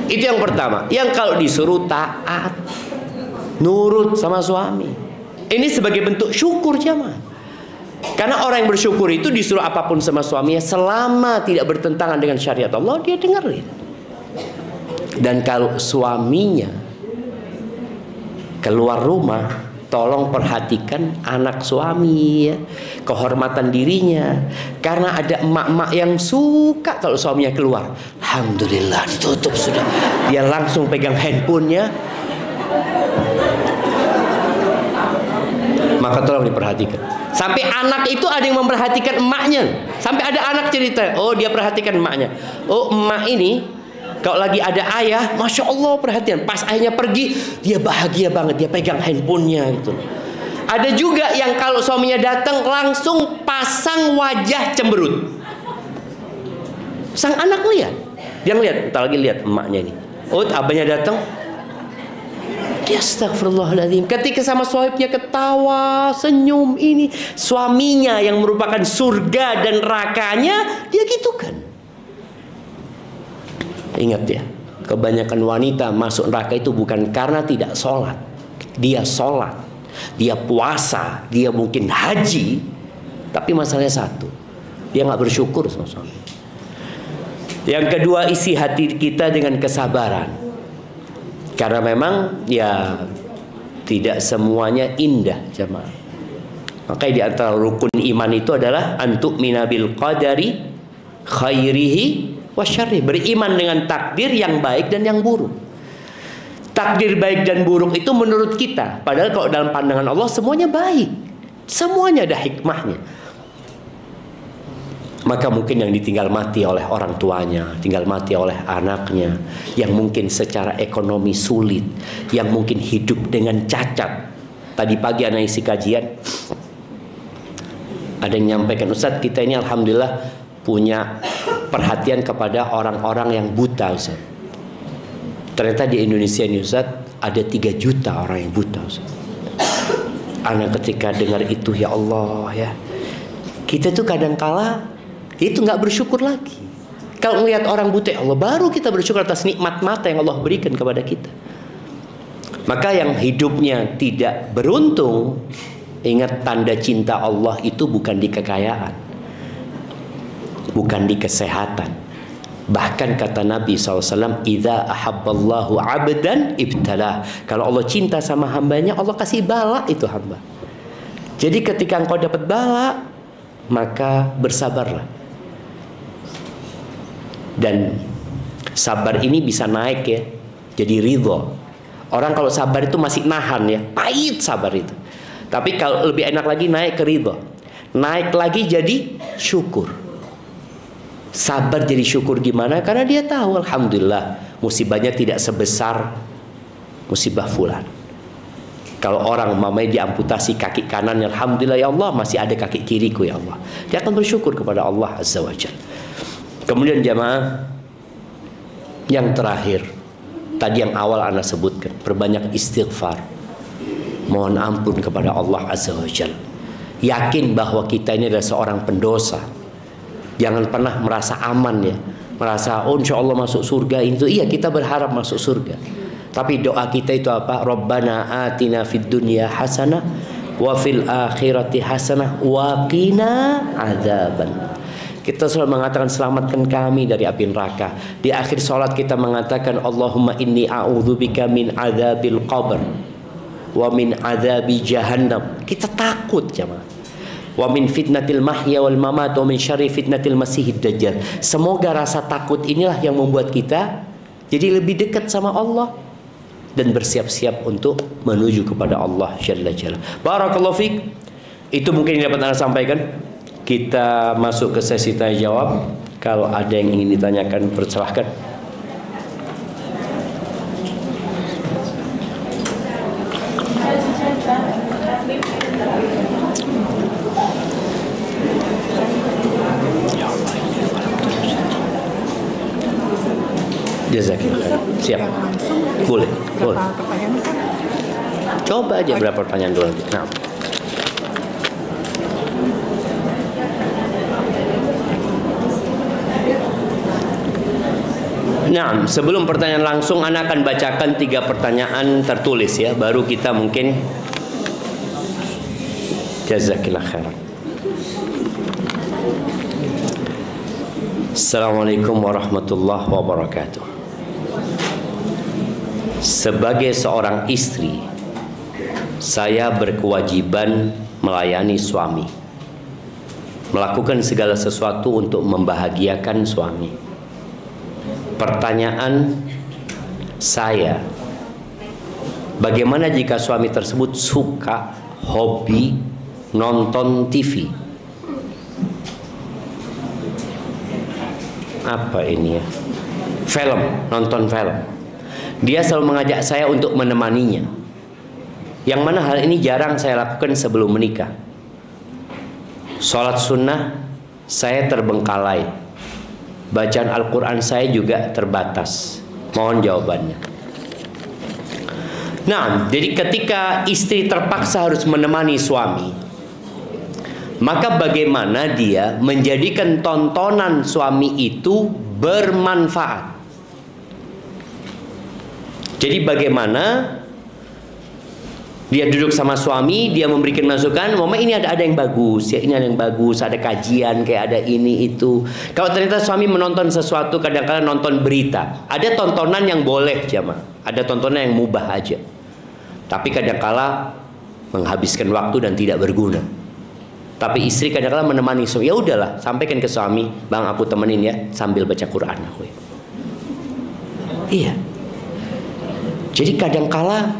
A: Itu yang pertama. Yang kalau disuruh taat, nurut sama suami. Ini sebagai bentuk syukur jamaah. Karena orang yang bersyukur itu disuruh apapun sama suaminya, selama tidak bertentangan dengan syariat Allah, dia dengerin. Dan kalau suaminya keluar rumah, tolong perhatikan anak suami ya, kehormatan dirinya. Karena ada emak-emak yang suka kalau suaminya keluar, alhamdulillah ditutup sudah. Dia langsung pegang handphonenya. Maka tolong diperhatikan. Sampai anak itu ada yang memperhatikan emaknya. Sampai ada anak cerita, oh dia perhatikan emaknya. Oh emak ini kalau lagi ada ayah, masya Allah perhatian. Pas ayahnya pergi, dia bahagia banget, dia pegang handphonenya gitu. Ada juga yang kalau suaminya datang langsung pasang wajah cemberut. Sang anak lihat, dia ngeliat, entar lagi lihat emaknya ini. Oh abahnya datang, dia astagfirullahaladzim. Ketika sama suaminya ketawa, senyum ini, suaminya yang merupakan surga dan nerakanya, dia gitukan. Ingat ya, kebanyakan wanita masuk neraka itu bukan karena tidak sholat. Dia sholat, dia puasa, dia mungkin haji, tapi masalahnya satu, dia nggak bersyukur sama suami. Yang kedua, isi hati kita dengan kesabaran. Karena memang ya tidak semuanya indah jemaah. Maka di antara rukun iman itu adalah antu'mina bil qadari khairihi wasyarri, beriman dengan takdir yang baik dan yang buruk. Takdir baik dan buruk itu menurut kita, padahal kalau dalam pandangan Allah semuanya baik, semuanya ada hikmahnya. Maka mungkin yang ditinggal mati oleh orang tuanya, tinggal mati oleh anaknya, yang mungkin secara ekonomi sulit, yang mungkin hidup dengan cacat. Tadi pagi anak isi kajian, ada yang nyampaikan, Ustaz, kita ini alhamdulillah punya perhatian kepada orang-orang yang buta, Ustaz. Ternyata di Indonesia ini, Ustaz, ada 3 juta orang yang buta, Ustaz. Anak ketika dengar itu, ya Allah ya, kita tuh kadangkala itu nggak bersyukur lagi. Kalau melihat orang buta, ya Allah, baru kita bersyukur atas nikmat mata yang Allah berikan kepada kita. Maka yang hidupnya tidak beruntung, ingat tanda cinta Allah itu bukan di kekayaan, bukan di kesehatan. Bahkan kata Nabi SAW, idza ahabballahu abdan ibtalah. Kalau Allah cinta sama hambanya, Allah kasih bala itu hamba. Jadi ketika engkau dapat bala, maka bersabarlah. Dan sabar ini bisa naik ya, jadi ridho. Orang kalau sabar itu masih nahan ya, pahit sabar itu. Tapi kalau lebih enak lagi naik ke ridho, naik lagi jadi syukur. Sabar jadi syukur gimana? Karena dia tahu alhamdulillah musibahnya tidak sebesar musibah fulan. Kalau orang mamanya diamputasi kaki kanan, alhamdulillah ya Allah masih ada kaki kiriku ya Allah. Dia akan bersyukur kepada Allah Azza wa Jalla. Kemudian jamaah, yang terakhir, tadi yang awal Anda sebutkan, perbanyak istighfar, mohon ampun kepada Allah Azza wa Jalla. Yakin bahwa kita ini adalah seorang pendosa. Jangan pernah merasa aman ya, merasa oh insya Allah masuk surga itu. Iya, kita berharap masuk surga, tapi doa kita itu apa? Rabbana atina fid dunya hasanah wa fil akhirati hasanah wa qina adzaban. Kita selalu mengatakan selamatkan kami dari api neraka. Di akhir sholat kita mengatakan Allahumma inni a'udzubika min adzabil qabr wa min adzabi jahannam. Kita takut jemaah. Wa min fitnatil mahya wal mamat wa min syarri fitnatil masihid dajjal. Semoga rasa takut inilah yang membuat kita jadi lebih dekat sama Allah dan bersiap-siap untuk menuju kepada Allah Jalla Jalla. Barakallahu fiik. Itu mungkin yang dapat Anda sampaikan. Kita masuk ke sesi tanya jawab. Kalau ada yang ingin ditanyakan, persilahkan. Jazakallah. Siap. Boleh. Boleh. Coba aja berapa pertanyaan dulu. Nah. Nah, sebelum pertanyaan langsung, Ana akan bacakan 3 pertanyaan tertulis ya, baru kita mungkin. Jazakillah khairan. Assalamualaikum warahmatullahi wabarakatuh. Sebagai seorang istri, saya berkewajiban melayani suami, melakukan segala sesuatu untuk membahagiakan suami. Pertanyaan saya, bagaimana jika suami tersebut suka hobi nonton TV? Apa ini ya? Film, nonton film. Dia selalu mengajak saya untuk menemaninya. Yang mana hal ini jarang saya lakukan sebelum menikah. Sholat sunnah saya terbengkalai. Bacaan Al-Quran saya juga terbatas. Mohon jawabannya. Nah, jadi ketika istri terpaksa harus menemani suami, maka bagaimana dia menjadikan tontonan suami itu bermanfaat? Jadi bagaimana dia duduk sama suami, dia memberikan masukan, mama ini ada yang bagus, ya ini ada yang bagus, ada kajian kayak ada ini itu. Kalau ternyata suami menonton sesuatu, kadang-kadang nonton berita, ada tontonan yang boleh jamaah, ada tontonan yang mubah aja, tapi kadang-kala menghabiskan waktu dan tidak berguna. Tapi istri kadang-kadang menemani suami. Ya udahlah, sampaikan ke suami, bang aku temenin ya sambil baca Quran aku. Ya. Iya. Jadi kadang-kala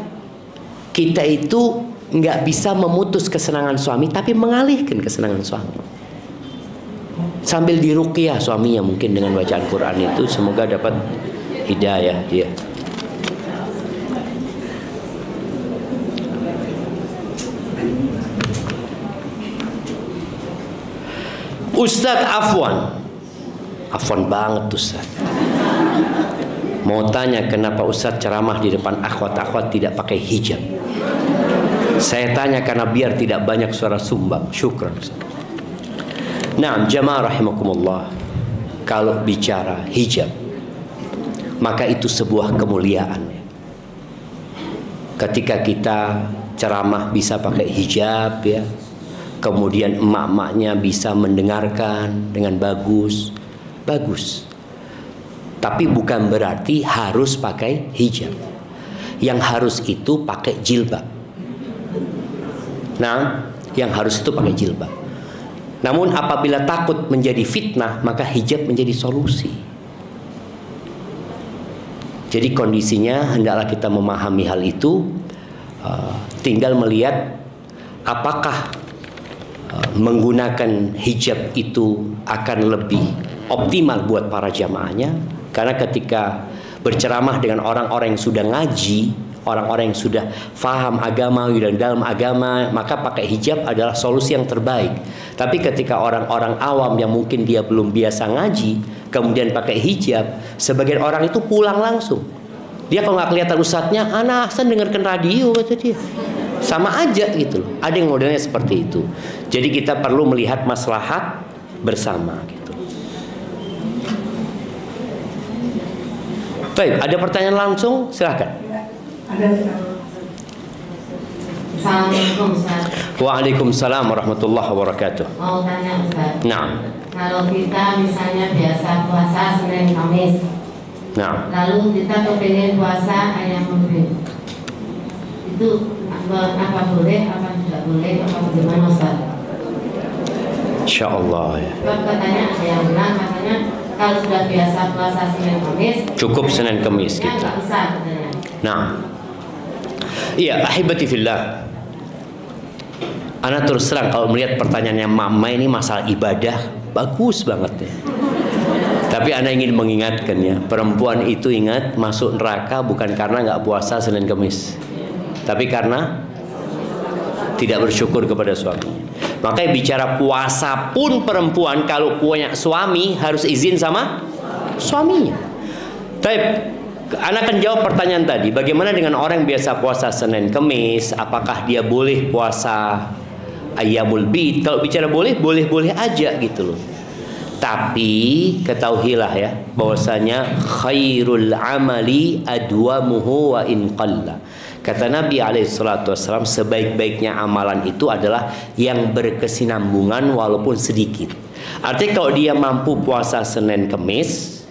A: kita itu nggak bisa memutus kesenangan suami, tapi mengalihkan kesenangan suami. Sambil diruqyah suaminya mungkin dengan bacaan Quran itu, semoga dapat hidayah dia. Ustadz Afwan banget Ustadz. Mau tanya kenapa Ustadz ceramah di depan akhwat-akhwat tidak pakai hijab? Saya tanya karena biar tidak banyak suara sumbang. Syukran Ustadz. Nah, jamaah rahimakumullah, kalau bicara hijab, maka itu sebuah kemuliaan. Ketika kita ceramah bisa pakai hijab ya, kemudian emak-emaknya bisa mendengarkan dengan bagus. Tapi bukan berarti harus pakai hijab. Yang harus itu pakai jilbab. Nah, yang harus itu pakai jilbab. Namun apabila takut menjadi fitnah, maka hijab menjadi solusi. Jadi kondisinya hendaklah kita memahami hal itu. Tinggal melihat apakah menggunakan hijab itu akan lebih optimal buat para jamaahnya. Karena ketika berceramah dengan orang-orang yang sudah ngaji, orang-orang yang sudah faham agama dan dalam agama, maka pakai hijab adalah solusi yang terbaik. Tapi ketika orang-orang awam yang mungkin dia belum biasa ngaji, kemudian pakai hijab, sebagian orang itu pulang langsung. Dia kalau nggak kelihatan ustadznya, anak Hasan dengarkan radio kata dia. Sama aja gitu loh. Ada yang modelnya seperti itu. Jadi kita perlu melihat maslahat bersama gitu. Baik, ada pertanyaan langsung, silahkan.
C: Assalamualaikum Ustaz.
A: Waalaikumsalam warahmatullahi wabarakatuh.
C: Mau tanya Ustaz.
A: Nah.
C: Kalau kita misalnya biasa puasa Senin Kamis,
A: Nah.
C: lalu kita kepingin puasa ayam ulbit, itu apa boleh, apa tidak boleh, apa bagaimana Ustaz?
A: Insyaallah ya.
C: Sebab katanya ada yang bilang katanya kalau sudah biasa puasa Senin Kamis,
A: cukup Senin Kamis gitu.
C: Nggak usah katanya.
A: Nah. Iya, ahibati fillah. Ana terus terang kalau melihat pertanyaannya Mama ini masalah ibadah, bagus banget ya. Tapi Ana ingin mengingatkan ya, perempuan itu ingat masuk neraka bukan karena nggak puasa Senin Kamis, tapi karena tidak bersyukur kepada suaminya. Makanya bicara puasa pun perempuan kalau punya suami harus izin sama suaminya. Tapi Ana akan jawab pertanyaan tadi. Bagaimana dengan orang yang biasa puasa Senin Kamis? Apakah dia boleh puasa Ayyamul Bid? Kalau bicara boleh aja gitu loh. Tapi ketahuilah ya, bahwasanya khairul amali adwamuhu wa in qalla. Kata Nabi alaihissalam, sebaik-baiknya amalan itu adalah yang berkesinambungan walaupun sedikit. Artinya kalau dia mampu puasa Senin Kamis,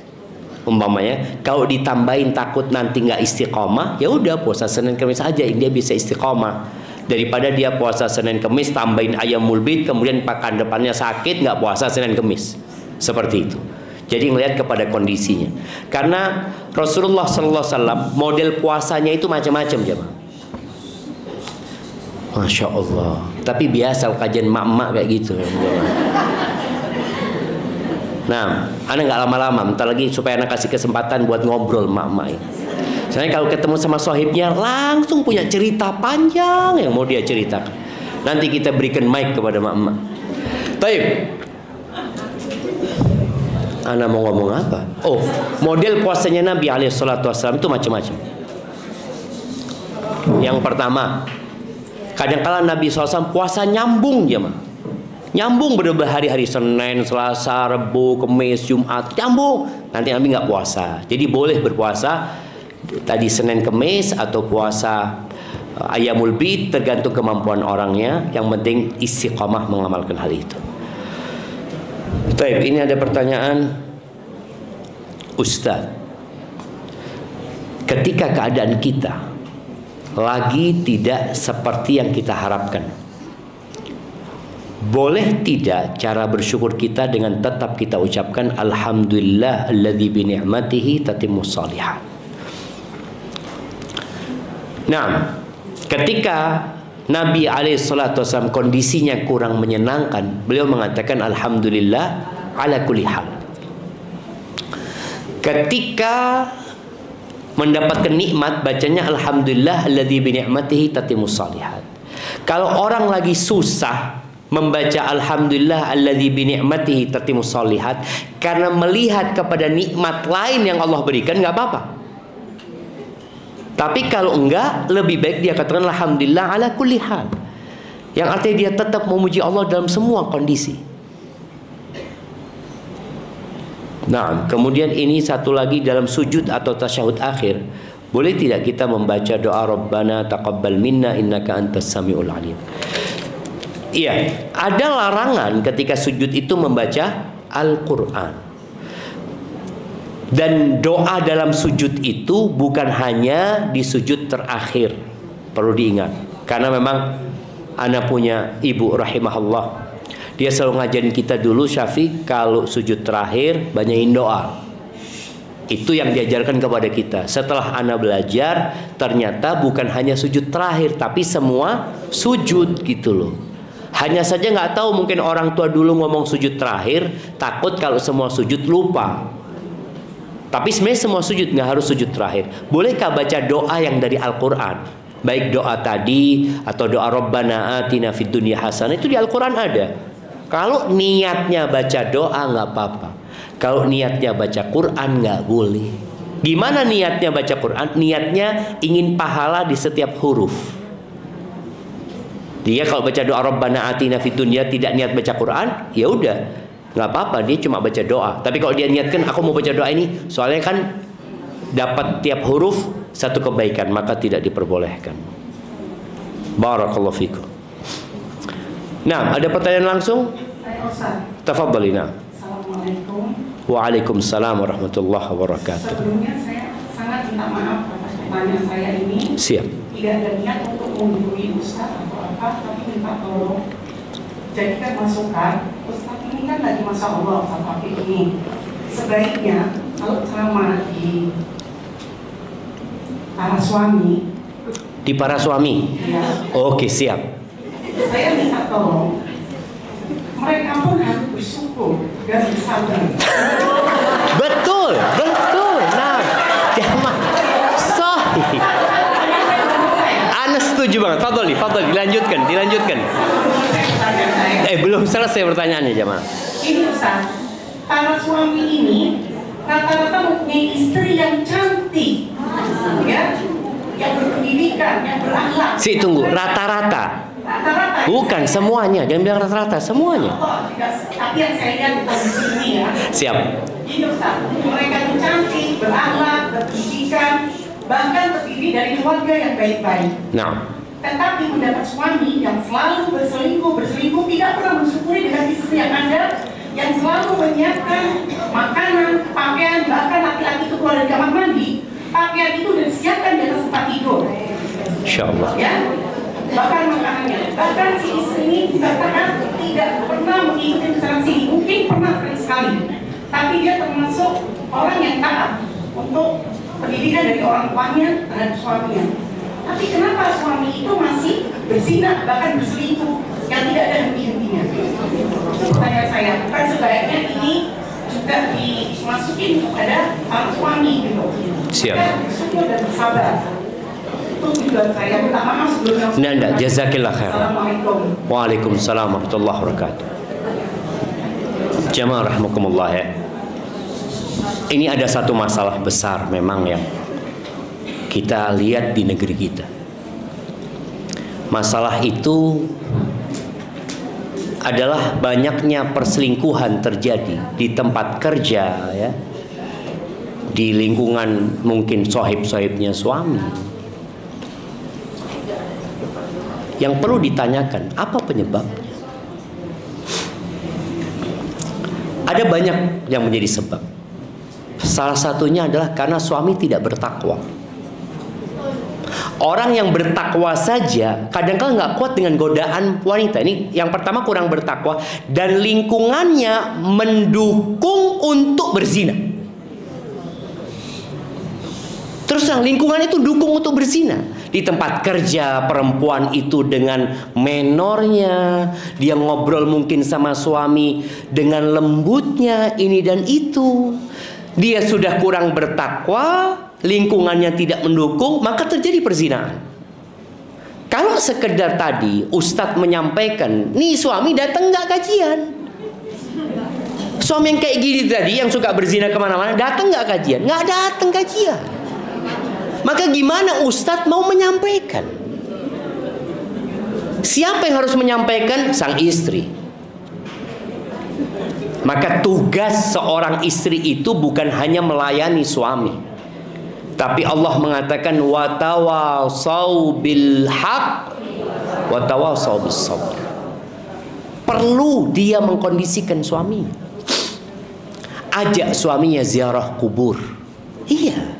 A: umpamanya, kalau ditambahin takut nanti nggak istiqomah, ya udah puasa Senin Kamis aja, dia bisa istiqomah. Daripada dia puasa Senin Kamis tambahin Ayyamul Bid, kemudian pekan depannya sakit nggak puasa Senin Kamis, seperti itu. Jadi melihat kepada kondisinya. Karena Rasulullah SAW model puasanya itu macam-macam jemaah. Masya Allah. Tapi biasa kajian mak-mak kayak gitu. Nah, anak nggak lama-lama, bentar lagi supaya anak kasih kesempatan buat ngobrol mak-mak ini. Soalnya kalau ketemu sama sohibnya langsung punya cerita panjang yang mau dia ceritakan. Nanti kita berikan mic kepada mak-mak. Baik. Anak mau ngomong apa? Oh, model puasanya Nabi alaihissalam itu macam-macam. Yang pertama, kadang-kala Nabi SAW puasa nyambung jemaah. Nyambung berhari-hari, Senin, Selasa, Rabu, Kamis, Jumat, nyambung. Nanti Nabi nggak puasa. Jadi boleh berpuasa tadi Senin, Kamis atau puasa Ayyamul Bid, tergantung kemampuan orangnya. Yang penting istiqamah mengamalkan hal itu. Baik, ini ada pertanyaan, Ustaz. Ketika keadaan kita lagi tidak seperti yang kita harapkan, boleh tidak cara bersyukur kita dengan tetap kita ucapkan alhamdulillah alladzi bi ni'matihi tatimmus shalihat. Nah, ketika Nabi SAW kondisinya kurang menyenangkan, beliau mengatakan alhamdulillah ala kulli hal. Ketika mendapatkan nikmat, bacanya alhamdulillah alladzi bi ni'matihi tatimmus shalihat. Kalau orang lagi susah, membaca alhamdulillah alladzi bi ni'matihi tatimmus shalihat karena melihat kepada nikmat lain yang Allah berikan, nggak apa-apa. Tapi kalau enggak, lebih baik dia katakan alhamdulillah ala kulli hal, yang artinya dia tetap memuji Allah dalam semua kondisi. Nah, kemudian ini satu lagi dalam sujud atau tasyahud akhir, boleh tidak kita membaca doa Rabbana taqabbal minna innaka antas samiul alim? Iya, ada larangan ketika sujud itu membaca Al-Quran. Dan doa dalam sujud itu bukan hanya di sujud terakhir, perlu diingat. Karena memang ana punya ibu rahimahullah, dia selalu ngajarin kita dulu, Syafiq, kalau sujud terakhir banyakin doa. Itu yang diajarkan kepada kita. Setelah ana belajar, ternyata bukan hanya sujud terakhir, tapi semua sujud gitu loh. Hanya saja nggak tahu, mungkin orang tua dulu ngomong sujud terakhir, takut kalau semua sujud lupa. Tapi sebenarnya semua sujud, nggak harus sujud terakhir. Bolehkah baca doa yang dari Al-Quran? Baik doa tadi atau doa Rabbana atina fid dunya hasanah, itu di Al-Quran ada. Kalau niatnya baca doa nggak apa-apa. Kalau niatnya baca Quran nggak boleh. Gimana niatnya baca Quran? Niatnya ingin pahala di setiap huruf. Dia kalau baca doa Rabbana atina fid dunya tidak niat baca Quran, ya udah, nggak apa-apa, dia cuma baca doa. Tapi kalau dia niatkan aku mau baca doa ini, soalnya kan dapat tiap huruf satu kebaikan, maka tidak diperbolehkan. Barakallahu fikum. Nah, ada pertanyaan langsung?
D: Saya Ustaz.
A: Tafadhali.
D: Assalamualaikum.
A: Waalaikumsalam warahmatullahi wabarakatuh.
D: Sebelumnya saya sangat minta maaf atas pertanyaan saya ini.
A: Siap.
D: Tidak ada niat untuk menghubungi Ustaz atau apa, tapi minta tolong jadikan masukan. Ustaz ini kan lagi masa Allah sama ini. Sebaiknya kalau ceramah di para suami.
A: Di para suami.
D: Ya,
A: Oke, siap.
D: saya minta tolong mereka pun harus bersyukur dan bersabar.
A: Betul, betul. Nah, jangan. Sahih. Ana setuju banget. Fadhali, dilanjutkan. Belum selesai pertanyaannya, jemaah.
D: Ini Ustaz, para suami ini rata-rata mempunyai istri yang cantik, ya, yang berpendidikan, yang berakhlak.
A: Tunggu, rata-rata.
D: Rata-rata.
A: Bukan semuanya, jangan bilang rata-rata, semuanya.
D: Oh, tapi yang saya lihat di sini ya.
A: Siap.
D: Ini Ustaz, mereka itu cantik, berakhlak, berpendidikan, bahkan terdiri dari keluarga yang baik-baik.
A: Nah,
D: Tetapi mendapat suami yang selalu berselingkuh, tidak pernah mensyukuri dengan istri yang ada, yang selalu menyiapkan makanan, pakaian, bahkan laki-laki itu keluar dari kamar mandi, pakaian itu sudah disiapkan di atas tempat tidur.
A: insyaallah.
D: Ya, bahkan makanannya, bahkan si istri ini dikatakan tidak pernah mengikuti pesanan sini, mungkin pernah sekali, tapi dia termasuk orang yang taat untuk pendidikan dari orang tuanya terhadap suaminya. Tapi kenapa suami itu masih berzina, bahkan berselingkuh, yang tidak ada henti-hentinya? Pertanyaan saya, bukan sebaiknya ini juga dimasukin kepada para suami gitu.
A: Siap.
D: Bersyukur dan bersabar. Itu tujuan saya. Minta maaf sebelumnya.
A: Nanda, jazakillah khair.
D: Assalamualaikum.
A: Waalaikumsalam warahmatullahi wabarakatuh. Jamaah rahimakumullah ya. Ini ada satu masalah besar memang yang kita lihat di negeri kita. Masalah itu adalah banyaknya perselingkuhan terjadi di tempat kerja ya, di lingkungan mungkin sohib-sohibnya suami. Yang perlu ditanyakan, apa penyebabnya? Ada banyak yang menjadi sebab. Salah satunya adalah karena suami tidak bertakwa. Orang yang bertakwa saja kadang-kala nggak kuat dengan godaan wanita. Ini yang pertama, kurang bertakwa, dan lingkungannya mendukung untuk berzina. Terus yang lingkungan itu dukung untuk berzina. Di tempat kerja, perempuan itu dengan menornya, dia ngobrol mungkin sama suami dengan lembutnya, ini dan itu. Dia sudah kurang bertakwa, lingkungannya tidak mendukung, maka terjadi perzinaan. Kalau sekedar tadi Ustadz menyampaikan, nih suami datang nggak kajian, suami yang kayak gini tadi yang suka berzina kemana-mana datang nggak kajian, nggak datang kajian, maka gimana Ustadz mau menyampaikan? Siapa yang harus menyampaikan? Sang istri. Maka tugas seorang istri itu bukan hanya melayani suami, tapi Allah mengatakan watawasau bil haq watawasau bis sabr. Perlu dia mengkondisikan suaminya. Ajak suaminya ziarah kubur. Iya.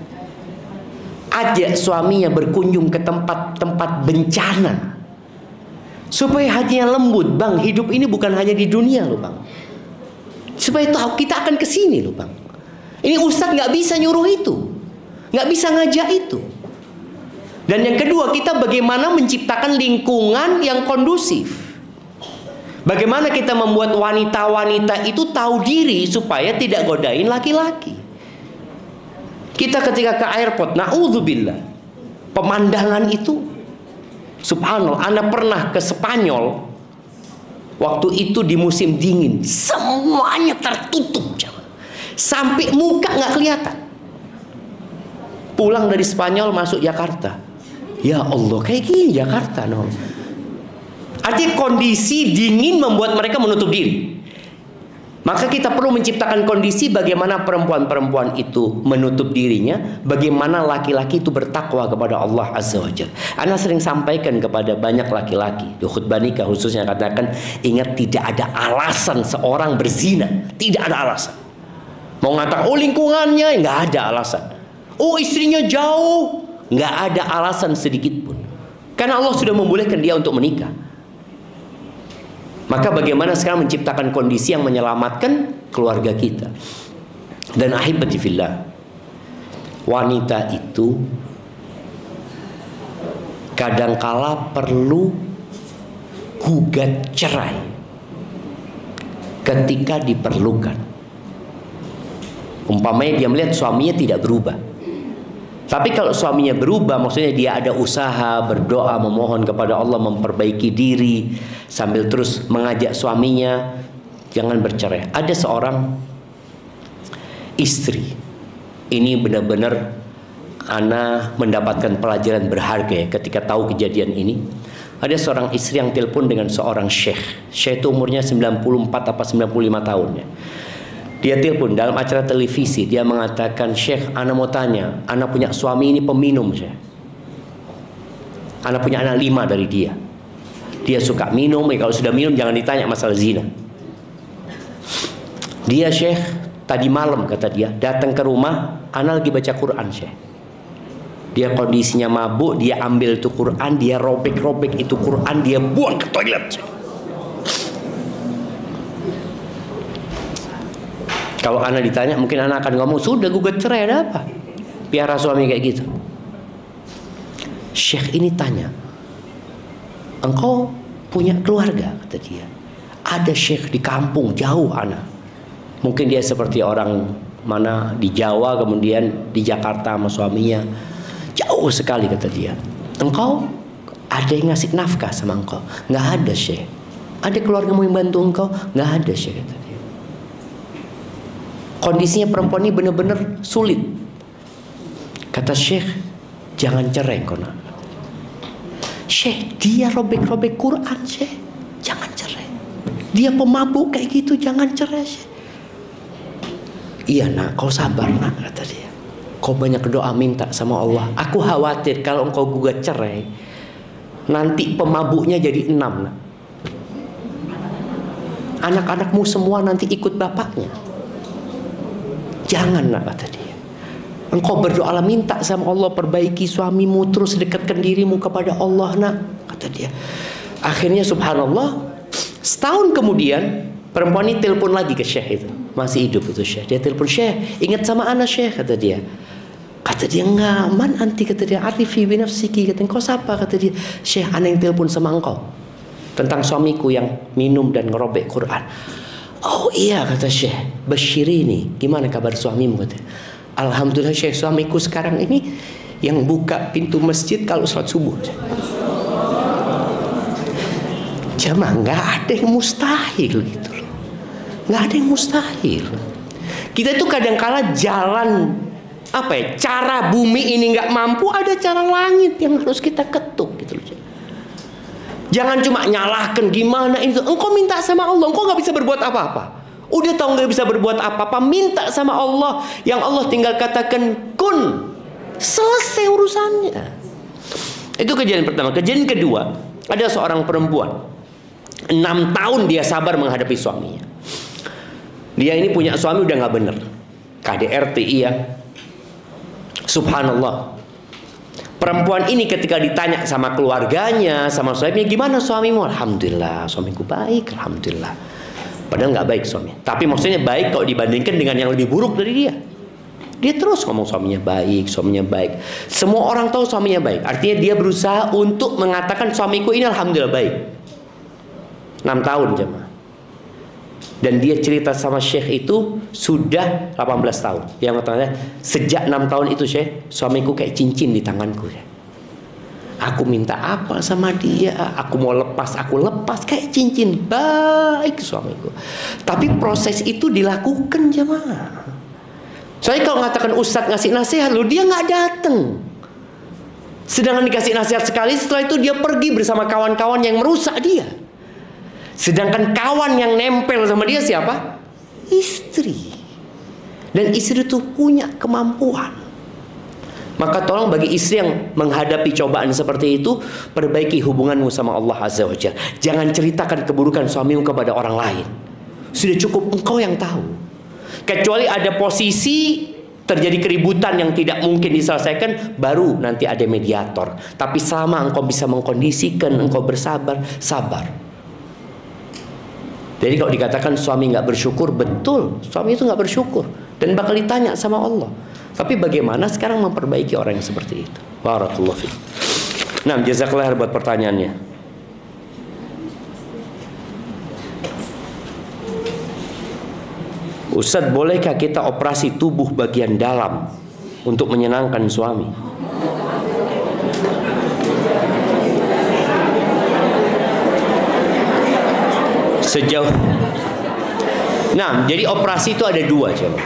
A: Ajak suaminya berkunjung ke tempat-tempat bencana. Supaya hatinya lembut, Bang. Hidup ini bukan hanya di dunia loh, Bang. Supaya tahu kita akan ke sini loh, Bang. Ini Ustadz nggak bisa nyuruh itu, nggak bisa ngajak itu. Dan yang kedua, kita bagaimana menciptakan lingkungan yang kondusif. Bagaimana kita membuat wanita-wanita itu tahu diri supaya tidak godain laki-laki. Kita ketika ke airport, na'udzubillah, pemandangan itu, subhanallah, Anda pernah ke Spanyol. Waktu itu di musim dingin, semuanya tertutup, sampai muka nggak kelihatan. Pulang dari Spanyol masuk Jakarta, ya Allah, kayak gini Jakarta, no. Artinya kondisi dingin membuat mereka menutup diri. Maka kita perlu menciptakan kondisi bagaimana perempuan-perempuan itu menutup dirinya, bagaimana laki-laki itu bertakwa kepada Allah Azza wa Jalla. Ana sering sampaikan kepada banyak laki-laki di khutbah nikah khususnya, katakan, ingat tidak ada alasan seorang berzina, tidak ada alasan. Mau ngatakan oh lingkungannya, nggak ada alasan. Oh istrinya jauh, nggak ada alasan sedikit pun. Karena Allah sudah membolehkan dia untuk menikah. Maka bagaimana sekarang menciptakan kondisi yang menyelamatkan keluarga kita. Dan ahibati fillah, wanita itu kadangkala perlu gugat cerai ketika diperlukan. Umpamanya dia melihat suaminya tidak berubah. Tapi kalau suaminya berubah, maksudnya dia ada usaha, berdoa, memohon kepada Allah, memperbaiki diri, sambil terus mengajak suaminya, jangan bercerai. Ada seorang istri, ini benar-benar ana mendapatkan pelajaran berharga ya, ketika tahu kejadian ini. Ada seorang istri yang telepon dengan seorang syekh. Syekh itu umurnya 94 apa 95 tahun ya. Dia telepon dalam acara televisi. Dia mengatakan, Syekh, ana mau tanya, ana punya suami ini peminum, Syekh. Ana punya anak 5 dari dia. Dia suka minum, kalau sudah minum jangan ditanya masalah zina. Dia, Syekh, tadi malam kata dia, datang ke rumah, ana lagi baca Quran, Syekh. Dia kondisinya mabuk, dia ambil itu Quran, dia robek-robek itu Quran, dia buang ke toilet, Syekh. Kalau ana ditanya, mungkin ana akan ngomong, sudah gugat cerai, ada apa? Piara suami kayak gitu. Syekh ini tanya, engkau punya keluarga? Kata dia. Ada syekh di kampung, jauh ana. Mungkin dia seperti orang mana di Jawa, kemudian di Jakarta sama suaminya. Jauh sekali, kata dia. Engkau ada yang ngasih nafkah sama engkau? Nggak ada, Syekh. Ada keluargamu yang bantu engkau? Nggak ada, Syekh, kata dia. Kondisinya perempuan ini benar-benar sulit. Kata Syekh, jangan cerai kau nak. Syekh, dia robek-robek Quran, Syekh. Jangan cerai. Dia pemabuk kayak gitu, jangan cerai, Syekh. Iya nak, kau sabar nak, kata dia. Kau banyak doa minta sama Allah. Aku khawatir kalau engkau gugat cerai, nanti pemabuknya jadi 6 nak. Anak-anakmu semua nanti ikut bapaknya. Jangan nak, kata dia. Engkau berdoalah, minta sama Allah, perbaiki suamimu, terus dekatkan dirimu kepada Allah, nak, kata dia. Akhirnya subhanallah, setahun kemudian perempuan ini telepon lagi ke Syekh itu. Masih hidup itu Syekh. Dia telepon, Syekh, ingat sama ana Syekh, kata dia. Kata dia, enggak, man anti, kata dia, arifi binafsiki, kata, engkau siapa, kata dia. Syekh, ana yang telepon sama engkau tentang suamiku yang minum dan ngerobek Quran. Oh iya, kata Syekh, Basyirini, gimana kabar suamimu, kata. Alhamdulillah Syekh, suamiku sekarang ini yang buka pintu masjid kalau sholat subuh. Jamaah, nggak ada yang mustahil gitu loh, nggak ada yang mustahil. Kita itu kadang-kala jalan apa ya, cara bumi ini nggak mampu, ada cara langit yang harus kita ketuk gitu loh. Jangan cuma nyalahkan gimana itu. Engkau minta sama Allah, engkau nggak bisa berbuat apa-apa. Udah tahu nggak bisa berbuat apa-apa, minta sama Allah. Yang Allah tinggal katakan kun, selesai urusannya. Itu kejadian pertama. Kejadian kedua, ada seorang perempuan 6 tahun dia sabar menghadapi suaminya. Dia ini punya suami udah nggak bener, KDRT, iya. Subhanallah, perempuan ini ketika ditanya sama keluarganya, sama suaminya, gimana suamimu? Alhamdulillah, suamiku baik, alhamdulillah. Padahal nggak baik suaminya, tapi maksudnya baik kalau dibandingkan dengan yang lebih buruk dari dia. Dia terus ngomong suaminya baik, suaminya baik. Semua orang tahu suaminya baik. Artinya dia berusaha untuk mengatakan suamiku ini alhamdulillah baik. 6 tahun jemaah. Dan dia cerita sama Syekh itu sudah 18 tahun. Yang katanya sejak 6 tahun itu Syekh, suamiku kayak cincin di tanganku. Aku minta apa sama dia, aku mau lepas, aku lepas kayak cincin. Baik suamiku. Tapi proses itu dilakukan jemaah. Saya kalau mengatakan Ustadz ngasih nasihat, loh dia nggak datang. Sedangkan dikasih nasihat sekali, setelah itu dia pergi bersama kawan-kawan yang merusak dia. Sedangkan kawan yang nempel sama dia siapa? Istri. Dan istri itu punya kemampuan. Maka tolong bagi istri yang menghadapi cobaan seperti itu, perbaiki hubunganmu sama Allah Azza wa Jalla. Jangan ceritakan keburukan suamimu kepada orang lain. Sudah cukup engkau yang tahu. Kecuali ada posisi terjadi keributan yang tidak mungkin diselesaikan, baru nanti ada mediator. Tapi selama engkau bisa mengkondisikan, engkau bersabar, sabar. Jadi kalau dikatakan suami nggak bersyukur, betul, suami itu nggak bersyukur dan bakal ditanya sama Allah. Tapi bagaimana sekarang memperbaiki orang yang seperti itu? Barakallahu fiik. Nah, jazakallah buat pertanyaannya. Ustaz, bolehkah kita operasi tubuh bagian dalam untuk menyenangkan suami? Sejauh, nah, jadi operasi itu ada dua, coba.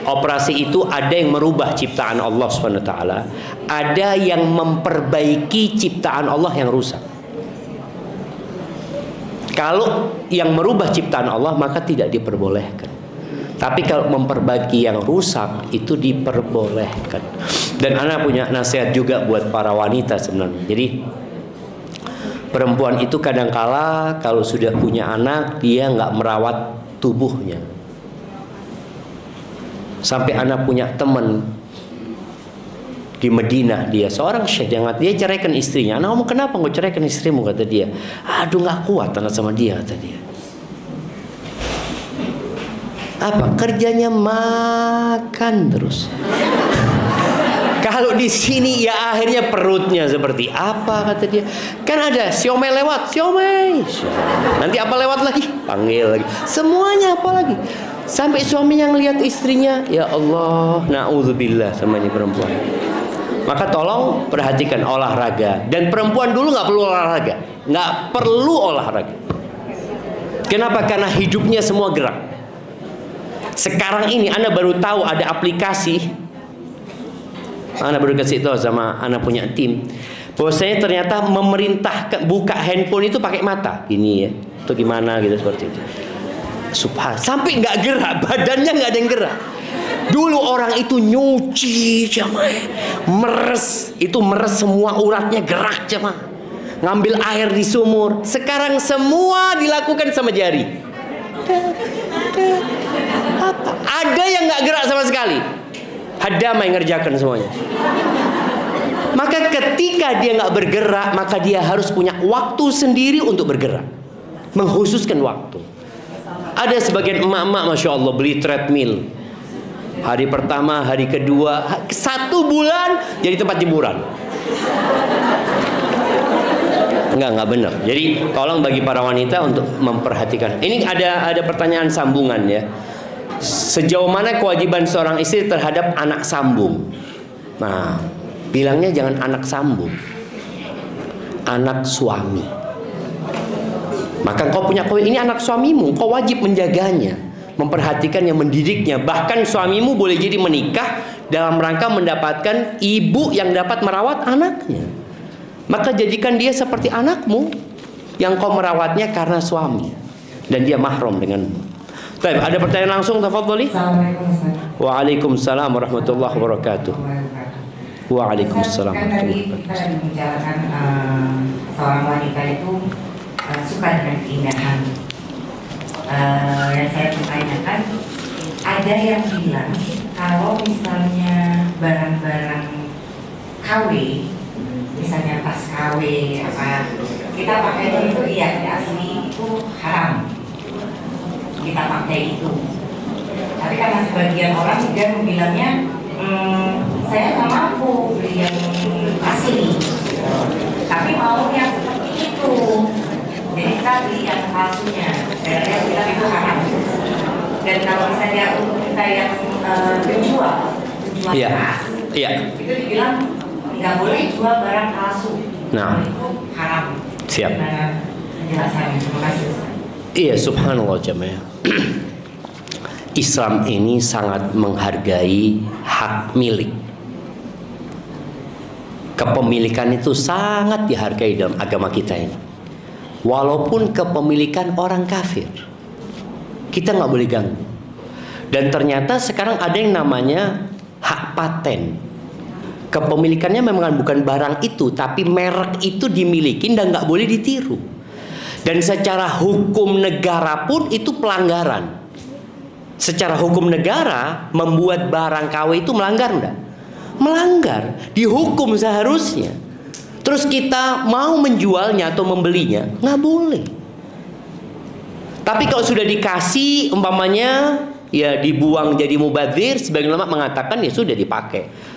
A: Operasi itu ada yang merubah ciptaan Allah SWT, ada yang memperbaiki ciptaan Allah yang rusak. Kalau yang merubah ciptaan Allah maka tidak diperbolehkan. Tapi kalau memperbaiki yang rusak itu diperbolehkan. Dan ana punya nasihat juga buat para wanita sebenarnya. Jadi perempuan itu kadangkala kalau sudah punya anak dia nggak merawat tubuhnya. Sampai anak punya teman di Madinah, dia seorang syekh, dia ceraikan istrinya. Anak kamu kenapa nggak ceraikan istrimu, kata dia. Aduh nggak kuat anak sama dia, kata dia. Apa kerjanya? Makan terus. Kalau di sini ya akhirnya perutnya seperti apa, kata dia. Kan ada siomay lewat, siomay. Nanti apa lewat lagi? Panggil lagi. Semuanya apa lagi? Sampai suaminya ngelihat istrinya, ya Allah, na'udzubillah sama ini perempuan. Maka tolong perhatikan olahraga. Dan perempuan dulu nggak perlu olahraga, nggak perlu olahraga. Kenapa? Karena hidupnya semua gerak. Sekarang ini Anda baru tahu ada aplikasi. Anda baru kasih tahu sama Anda punya tim, bahwasanya ternyata memerintah buka handphone itu pakai mata, ini ya, atau gimana gitu seperti itu. Subhan, sampai nggak gerak, badannya nggak ada yang gerak. Dulu orang itu nyuci jamaah, meres, itu meres semua uratnya gerak jamaah, ngambil air di sumur. Sekarang semua dilakukan sama jari. apa? Ada yang nggak gerak sama sekali. Hadama yang ngerjakan semuanya. Maka ketika dia nggak bergerak, maka dia harus punya waktu sendiri untuk bergerak, mengkhususkan waktu. Ada sebagian emak-emak, masya Allah, beli treadmill. Hari pertama, hari kedua, 1 bulan jadi tempat hiburan. Enggak benar. Jadi tolong bagi para wanita untuk memperhatikan. Ini ada pertanyaan sambungan ya. Sejauh mana kewajiban seorang istri terhadap anak sambung? Nah, bilangnya jangan anak sambung, anak suami. Maka kau punya ini anak suamimu, kau wajib menjaganya, memperhatikannya, mendidiknya. Bahkan suamimu boleh jadi menikah dalam rangka mendapatkan ibu yang dapat merawat anaknya. Maka jadikan dia seperti anakmu yang kau merawatnya karena suami dan dia mahram denganmu. Baik, ada pertanyaan langsung, tafadhali.
E: Assalamualaikum Ustaz.
A: Waalaikumsalam warahmatullahi wabarakatuh. Waalaikumsalam.
E: Kan tadi kita lagi membicarakan seorang wanita itu suka dengan keindahan. Yang saya pertanyakan, ada yang bilang kalau misalnya barang-barang KW, misalnya tas KW apa, kita pakai itu iya asli itu haram. Kita pakai itu. Tapi karena sebagian orang juga bilangnya, saya nggak mampu beli yang asli, tapi mau yang seperti itu. Jadi kita beli yang palsunya. Dan yang bilang itu haram. Dan kalau misalnya untuk kita yang penjual
A: Iya.
E: keras, itu dibilang nggak boleh jual barang palsu.
A: Nah.
E: Itu haram.
A: Siap.
E: Gimana penjelasannya? Terima kasih.
A: Iya, subhanallah jemaah. Islam ini sangat menghargai hak milik. Kepemilikan itu sangat dihargai dalam agama kita ini. Walaupun kepemilikan orang kafir, kita nggak boleh ganggu. Dan ternyata sekarang ada yang namanya hak paten. Kepemilikannya memang bukan barang itu, tapi merek itu dimiliki dan nggak boleh ditiru. Dan secara hukum negara pun itu pelanggaran. Secara hukum negara membuat barang KW itu melanggar enggak? Melanggar, dihukum seharusnya. Terus kita mau menjualnya atau membelinya, nggak boleh. Tapi kalau sudah dikasih, umpamanya ya dibuang jadi mubadzir, sebagian ulama mengatakan ya sudah dipakai.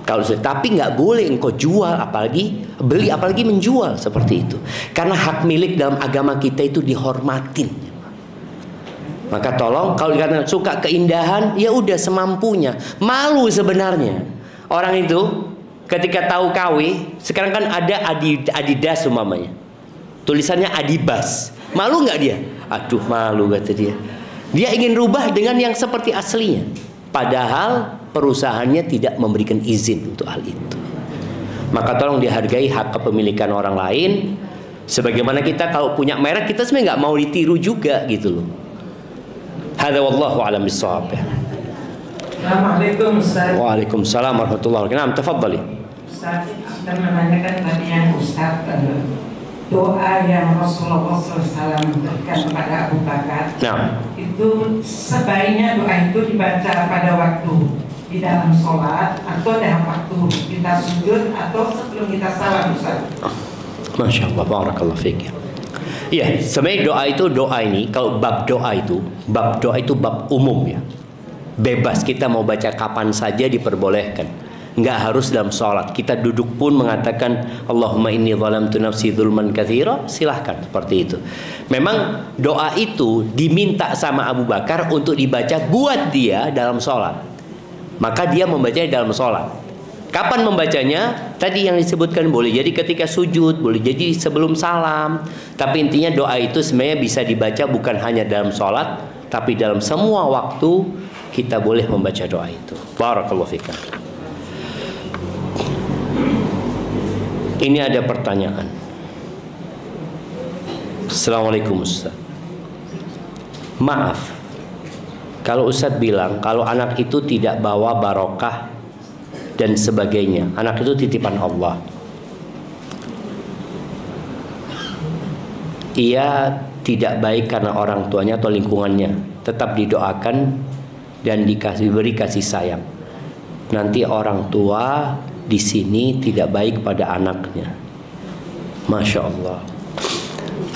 A: Kalau tapi nggak boleh engkau jual, apalagi beli, apalagi menjual seperti itu. Karena hak milik dalam agama kita itu dihormatin. Maka tolong kalau dikatakan suka keindahan, ya udah semampunya. Malu sebenarnya orang itu ketika tahu KW. Sekarang kan ada Adidas umpamanya, tulisannya Adibas. Malu nggak dia? Aduh malu kata dia. Dia ingin rubah dengan yang seperti aslinya. Padahal perusahaannya tidak memberikan izin untuk hal itu. Maka tolong dihargai hak kepemilikan orang lain. Sebagaimana kita kalau punya merek, kita sebenarnya nggak mau ditiru juga gitu loh. Hadza wallahu a'lam bissawab.
F: Assalamualaikum Ustaz.
A: Waalaikumsalam warahmatullahi wabarakatuh. Tafadhali.
F: Ustaz akan menanyakan pertanyaan Ustaz, doa yang Rasulullah SAW berikan kepada Abu Bakar.
A: Nah,
F: itu sebaiknya doa itu dibaca pada waktu di dalam sholat atau dalam waktu kita sujud atau sebelum kita salam Ustaz.
A: Masya Allah, barakallahu fiik. Iya, sebenarnya doa ini kalau bab doa itu bab umum ya. Bebas, kita mau baca kapan saja diperbolehkan. Nggak harus dalam sholat. Kita duduk pun mengatakan Allahumma inni zalamtu nafsi dzulman katsira, silahkan seperti itu. Memang doa itu diminta sama Abu Bakar untuk dibaca buat dia dalam sholat. Maka dia membacanya dalam sholat. Kapan membacanya? Tadi yang disebutkan boleh jadi ketika sujud, boleh jadi sebelum salam. Tapi intinya doa itu sebenarnya bisa dibaca bukan hanya dalam sholat, tapi dalam semua waktu kita boleh membaca doa itu. Barakallahu fikum. Ini ada pertanyaan. Assalamualaikum Ustaz. Maaf, kalau Ustaz bilang kalau anak itu tidak bawa barokah dan sebagainya, anak itu titipan Allah. Ia tidak baik karena orang tuanya atau lingkungannya. Tetap didoakan dan diberi kasih sayang. Nanti orang tua di sini tidak baik pada anaknya. Masya Allah.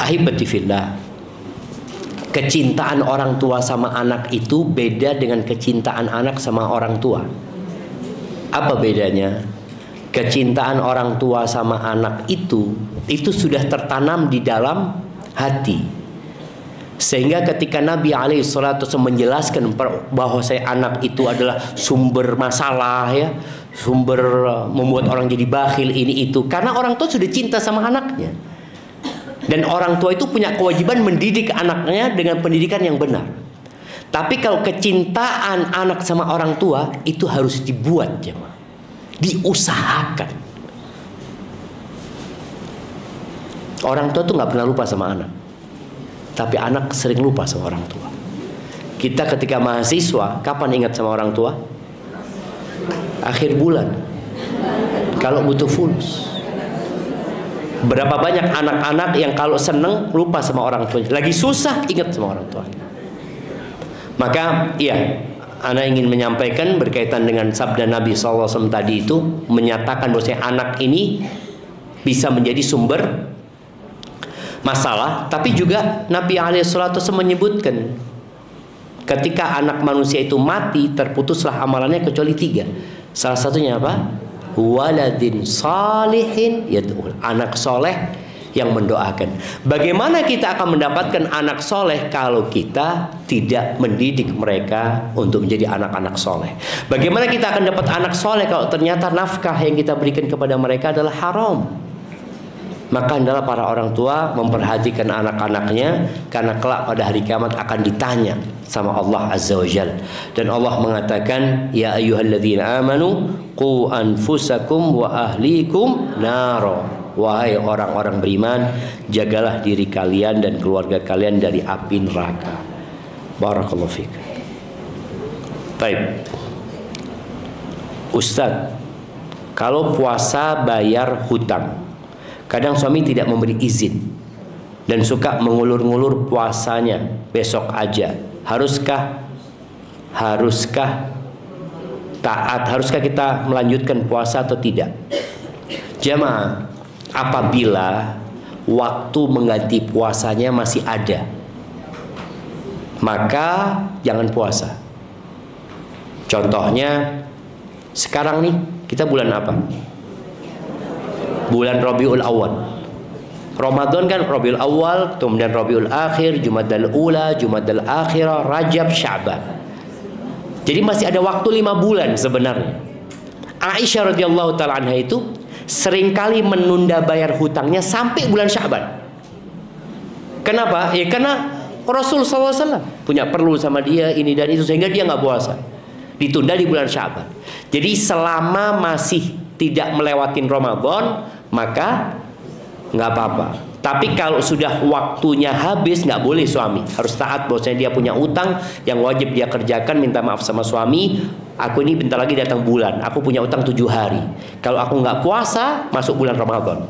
A: Ahibati fillah, kecintaan orang tua sama anak itu beda dengan kecintaan anak sama orang tua. Apa bedanya? Kecintaan orang tua sama anak itu sudah tertanam di dalam hati. Sehingga ketika Nabi SAW menjelaskan bahwa anak itu adalah sumber masalah, ya, sumber membuat orang jadi bakhil, ini itu, karena orang tua sudah cinta sama anaknya. Dan orang tua itu punya kewajiban mendidik anaknya dengan pendidikan yang benar. Tapi kalau kecintaan anak sama orang tua itu harus dibuat, jemaah, diusahakan. Orang tua tuh nggak pernah lupa sama anak, tapi anak sering lupa sama orang tua. Kita ketika mahasiswa, kapan ingat sama orang tua? Akhir bulan, kalau butuh fulus. Berapa banyak anak-anak yang kalau seneng lupa sama orang tuanya, lagi susah ingat sama orang tuanya. Maka iya, Ana ingin menyampaikan berkaitan dengan sabda Nabi SAW tadi itu, menyatakan bahwa anak ini bisa menjadi sumber masalah. Tapi juga Nabi SAW menyebutkan ketika anak manusia itu mati, terputuslah amalannya kecuali 3. Salah satunya apa? Waladin salihin yad'ul, anak soleh yang mendoakan. Bagaimana kita akan mendapatkan anak soleh kalau kita tidak mendidik mereka untuk menjadi anak-anak soleh? Bagaimana kita akan dapat anak soleh kalau ternyata nafkah yang kita berikan kepada mereka adalah haram? Maka adalah para orang tua memperhatikan anak-anaknya, karena kelak pada hari kiamat akan ditanya sama Allah Azza wa Jalla. Dan Allah mengatakan, ya ayyuhalladzina amanu qu anfusakum wa ahlikum naro. Wahai orang-orang beriman, jagalah diri kalian dan keluarga kalian dari api neraka. Barakallahu fiik. Baik. Ustaz, kalau puasa bayar hutang, kadang suami tidak memberi izin dan suka mengulur-ngulur puasanya, besok aja. Haruskah taat? Haruskah kita melanjutkan puasa atau tidak? Jamaah, apabila waktu mengganti puasanya masih ada, maka jangan puasa. Contohnya sekarang nih, kita bulan apa? Bulan Rabiul Awal. Ramadan kan Rabiul Awal, kemudian Rabiul Akhir, Jumadal Ula, Jumadal Akhirah, Rajab, Sya'ban. Jadi masih ada waktu 5 bulan sebenarnya. Aisyah radhiyallahu taala anha itu seringkali menunda bayar hutangnya sampai bulan Sya'ban. Kenapa? Ya karena Rasul SAW punya perlu sama dia ini dan itu, sehingga dia nggak puasa. Ditunda di bulan Sya'ban. Jadi selama masih tidak melewatin Ramadan, maka nggak apa-apa. Tapi kalau sudah waktunya habis, nggak boleh suami. Harus taat bahwasanya dia punya utang yang wajib dia kerjakan, minta maaf sama suami. Aku ini bentar lagi datang bulan, aku punya utang 7 hari. Kalau aku nggak puasa, masuk bulan Ramadan,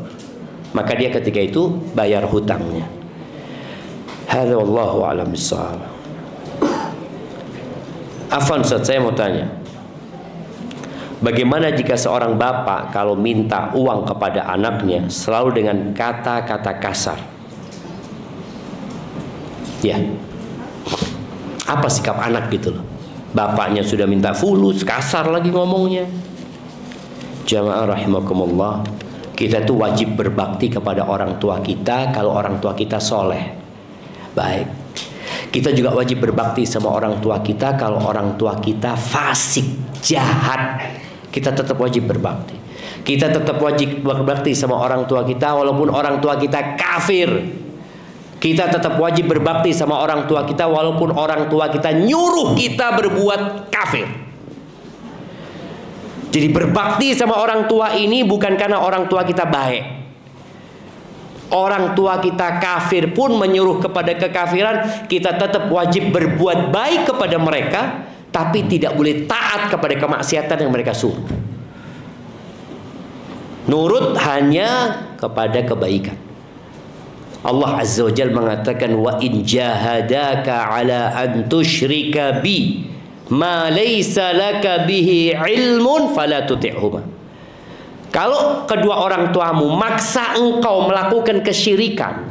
A: maka dia ketika itu bayar hutangnya. Hadza wallahu a'lam bissawab. Afwan Ustaz, saya mau tanya, bagaimana jika seorang bapak kalau minta uang kepada anaknya selalu dengan kata-kata kasar? Ya, apa sikap anak gitu loh? Bapaknya sudah minta fulus, kasar lagi ngomongnya. Jamaah rahimakumullah, kita tuh wajib berbakti kepada orang tua kita kalau orang tua kita soleh, baik. Kita juga wajib berbakti sama orang tua kita kalau orang tua kita fasik, jahat. Kita tetap wajib berbakti. Kita tetap wajib berbakti sama orang tua kita walaupun orang tua kita kafir. Kita tetap wajib berbakti sama orang tua kita walaupun orang tua kita nyuruh kita berbuat kafir. Jadi berbakti sama orang tua ini bukan karena orang tua kita baik. Orang tua kita kafir pun menyuruh kepada kekafiran, kita tetap wajib berbuat baik kepada mereka, tapi tidak boleh taat kepada kemaksiatan yang mereka suruh. Nurut hanya kepada kebaikan. Allah Azza wa Jalla mengatakan, wa in jahadaka ala an tusyrika bi ma laysa laka bihi ilmun fala tuti'huma. Kalau kedua orang tuamu maksa engkau melakukan kesyirikan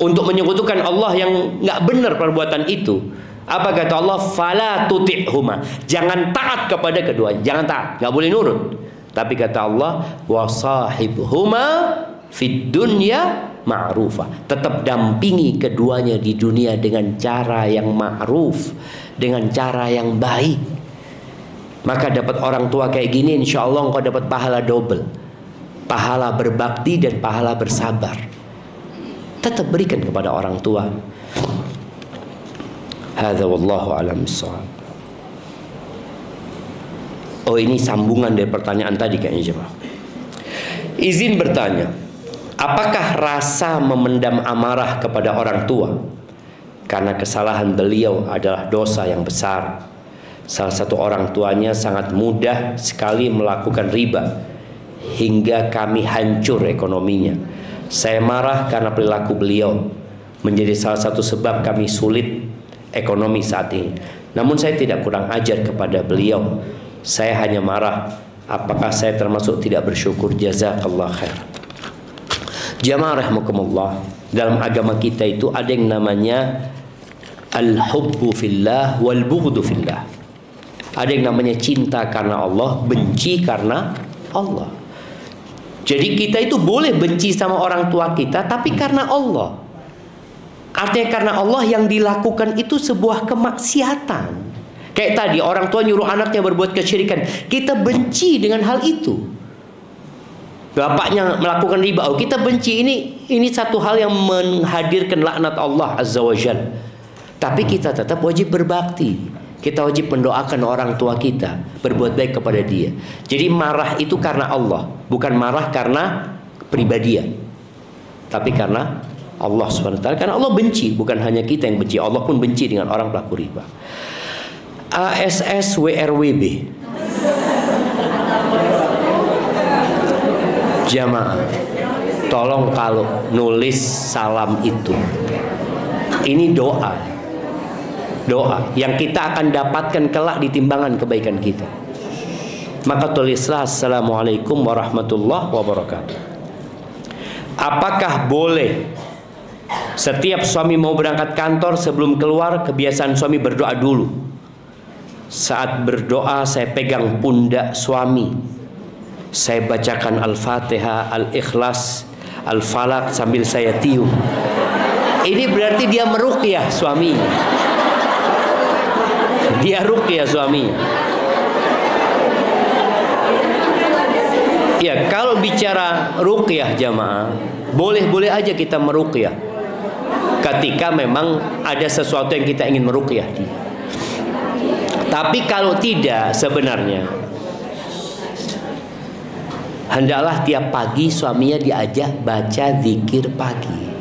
A: untuk menyekutukan Allah yang nggak benar perbuatan itu, apa kata Allah? Fala tuti'huma. Jangan taat kepada keduanya, jangan taat, nggak boleh nurut. Tapi kata Allah, wasahibhuma fid dunya ma'rufa. Tetap dampingi keduanya di dunia dengan cara yang ma'ruf, dengan cara yang baik. Maka dapat orang tua kayak gini, insya Allah engkau dapat pahala double, pahala berbakti dan pahala bersabar. Tetap berikan kepada orang tua. Hadza wallahu a'lam bissawab. Oh, ini sambungan dari pertanyaan tadi kayaknya jemaah. Izin bertanya, apakah rasa memendam amarah kepada orang tua karena kesalahan beliau adalah dosa yang besar? Salah satu orang tuanya sangat mudah sekali melakukan riba hingga kami hancur ekonominya. Saya marah karena perilaku beliau menjadi salah satu sebab kami sulit ekonomi saat ini. Namun saya tidak kurang ajar kepada beliau. Saya hanya marah. Apakah saya termasuk tidak bersyukur? Jazakallah khair. Jamaah rahimakumullah, dalam agama kita itu ada yang namanya al-hubbu fillah wal bughdu fillah. Ada yang namanya cinta karena Allah, benci karena Allah. Jadi kita itu boleh benci sama orang tua kita, tapi karena Allah. Artinya karena Allah yang dilakukan itu sebuah kemaksiatan. Kayak tadi orang tua nyuruh anaknya berbuat kesyirikan, kita benci dengan hal itu. Bapaknya melakukan riba, oh, kita benci. Ini satu hal yang menghadirkan laknat Allah Azza wa Jalla. Tapi kita tetap wajib berbakti. Kita wajib mendoakan orang tua kita, berbuat baik kepada dia. Jadi marah itu karena Allah, bukan marah karena pribadian, tapi karena Allah SWT. Karena Allah benci, bukan hanya kita yang benci, Allah pun benci dengan orang pelaku riba. ASS WRWB. Jamaah, tolong kalau nulis salam itu, ini doa yang kita akan dapatkan kelak di timbangan kebaikan kita. Maka tulislah assalamualaikum warahmatullahi wabarakatuh. Apakah boleh setiap suami mau berangkat kantor sebelum keluar, kebiasaan suami berdoa dulu? Saat berdoa saya pegang pundak suami, saya bacakan Al-Fatihah, Al-Ikhlas, Al-Falaq sambil saya tiup. Ini berarti dia meruqyah suami. Dia ruqyah suami. Ya, kalau bicara ruqyah jamaah, boleh-boleh aja kita meruqyah ketika memang ada sesuatu yang kita ingin meruqyah dia. Tapi kalau tidak, sebenarnya hendaklah tiap pagi suaminya diajak baca zikir pagi.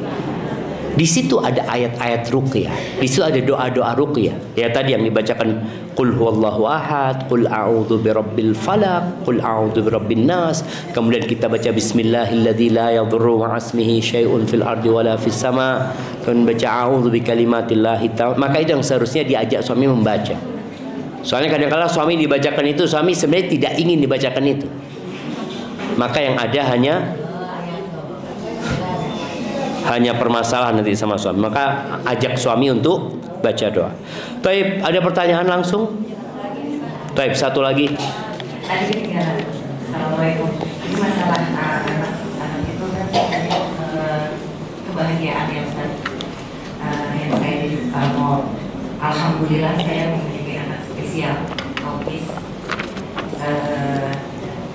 A: Di situ ada ayat-ayat ruqyah, di situ ada doa-doa ruqyah. Ya tadi yang dibacakan qul huwallahu ahad, qul a'udzu birabbil falaq, qul a'udzu birabbin nas. Kemudian kita baca bismillahilladzi la yadurru ma'asmihi syai'un fil ardi wala fis sama. Kemudian baca a'udzu bikalimatillahi ta'ala. Maka itu yang seharusnya diajak suami membaca. Soalnya kadang-kadang suami dibacakan itu, suami sebenarnya tidak ingin dibacakan itu. Maka yang ada hanya permasalahan nanti sama suami. Maka ajak suami untuk baca doa. Taib, ada pertanyaan langsung? Taib, satu lagi.
E: Tadi ketinggalan. Assalamualaikum. Ini masalah anak itu kan kebahagiaan ya Ustaz. Yang saya mau, alhamdulillah saya memiliki anak spesial autis.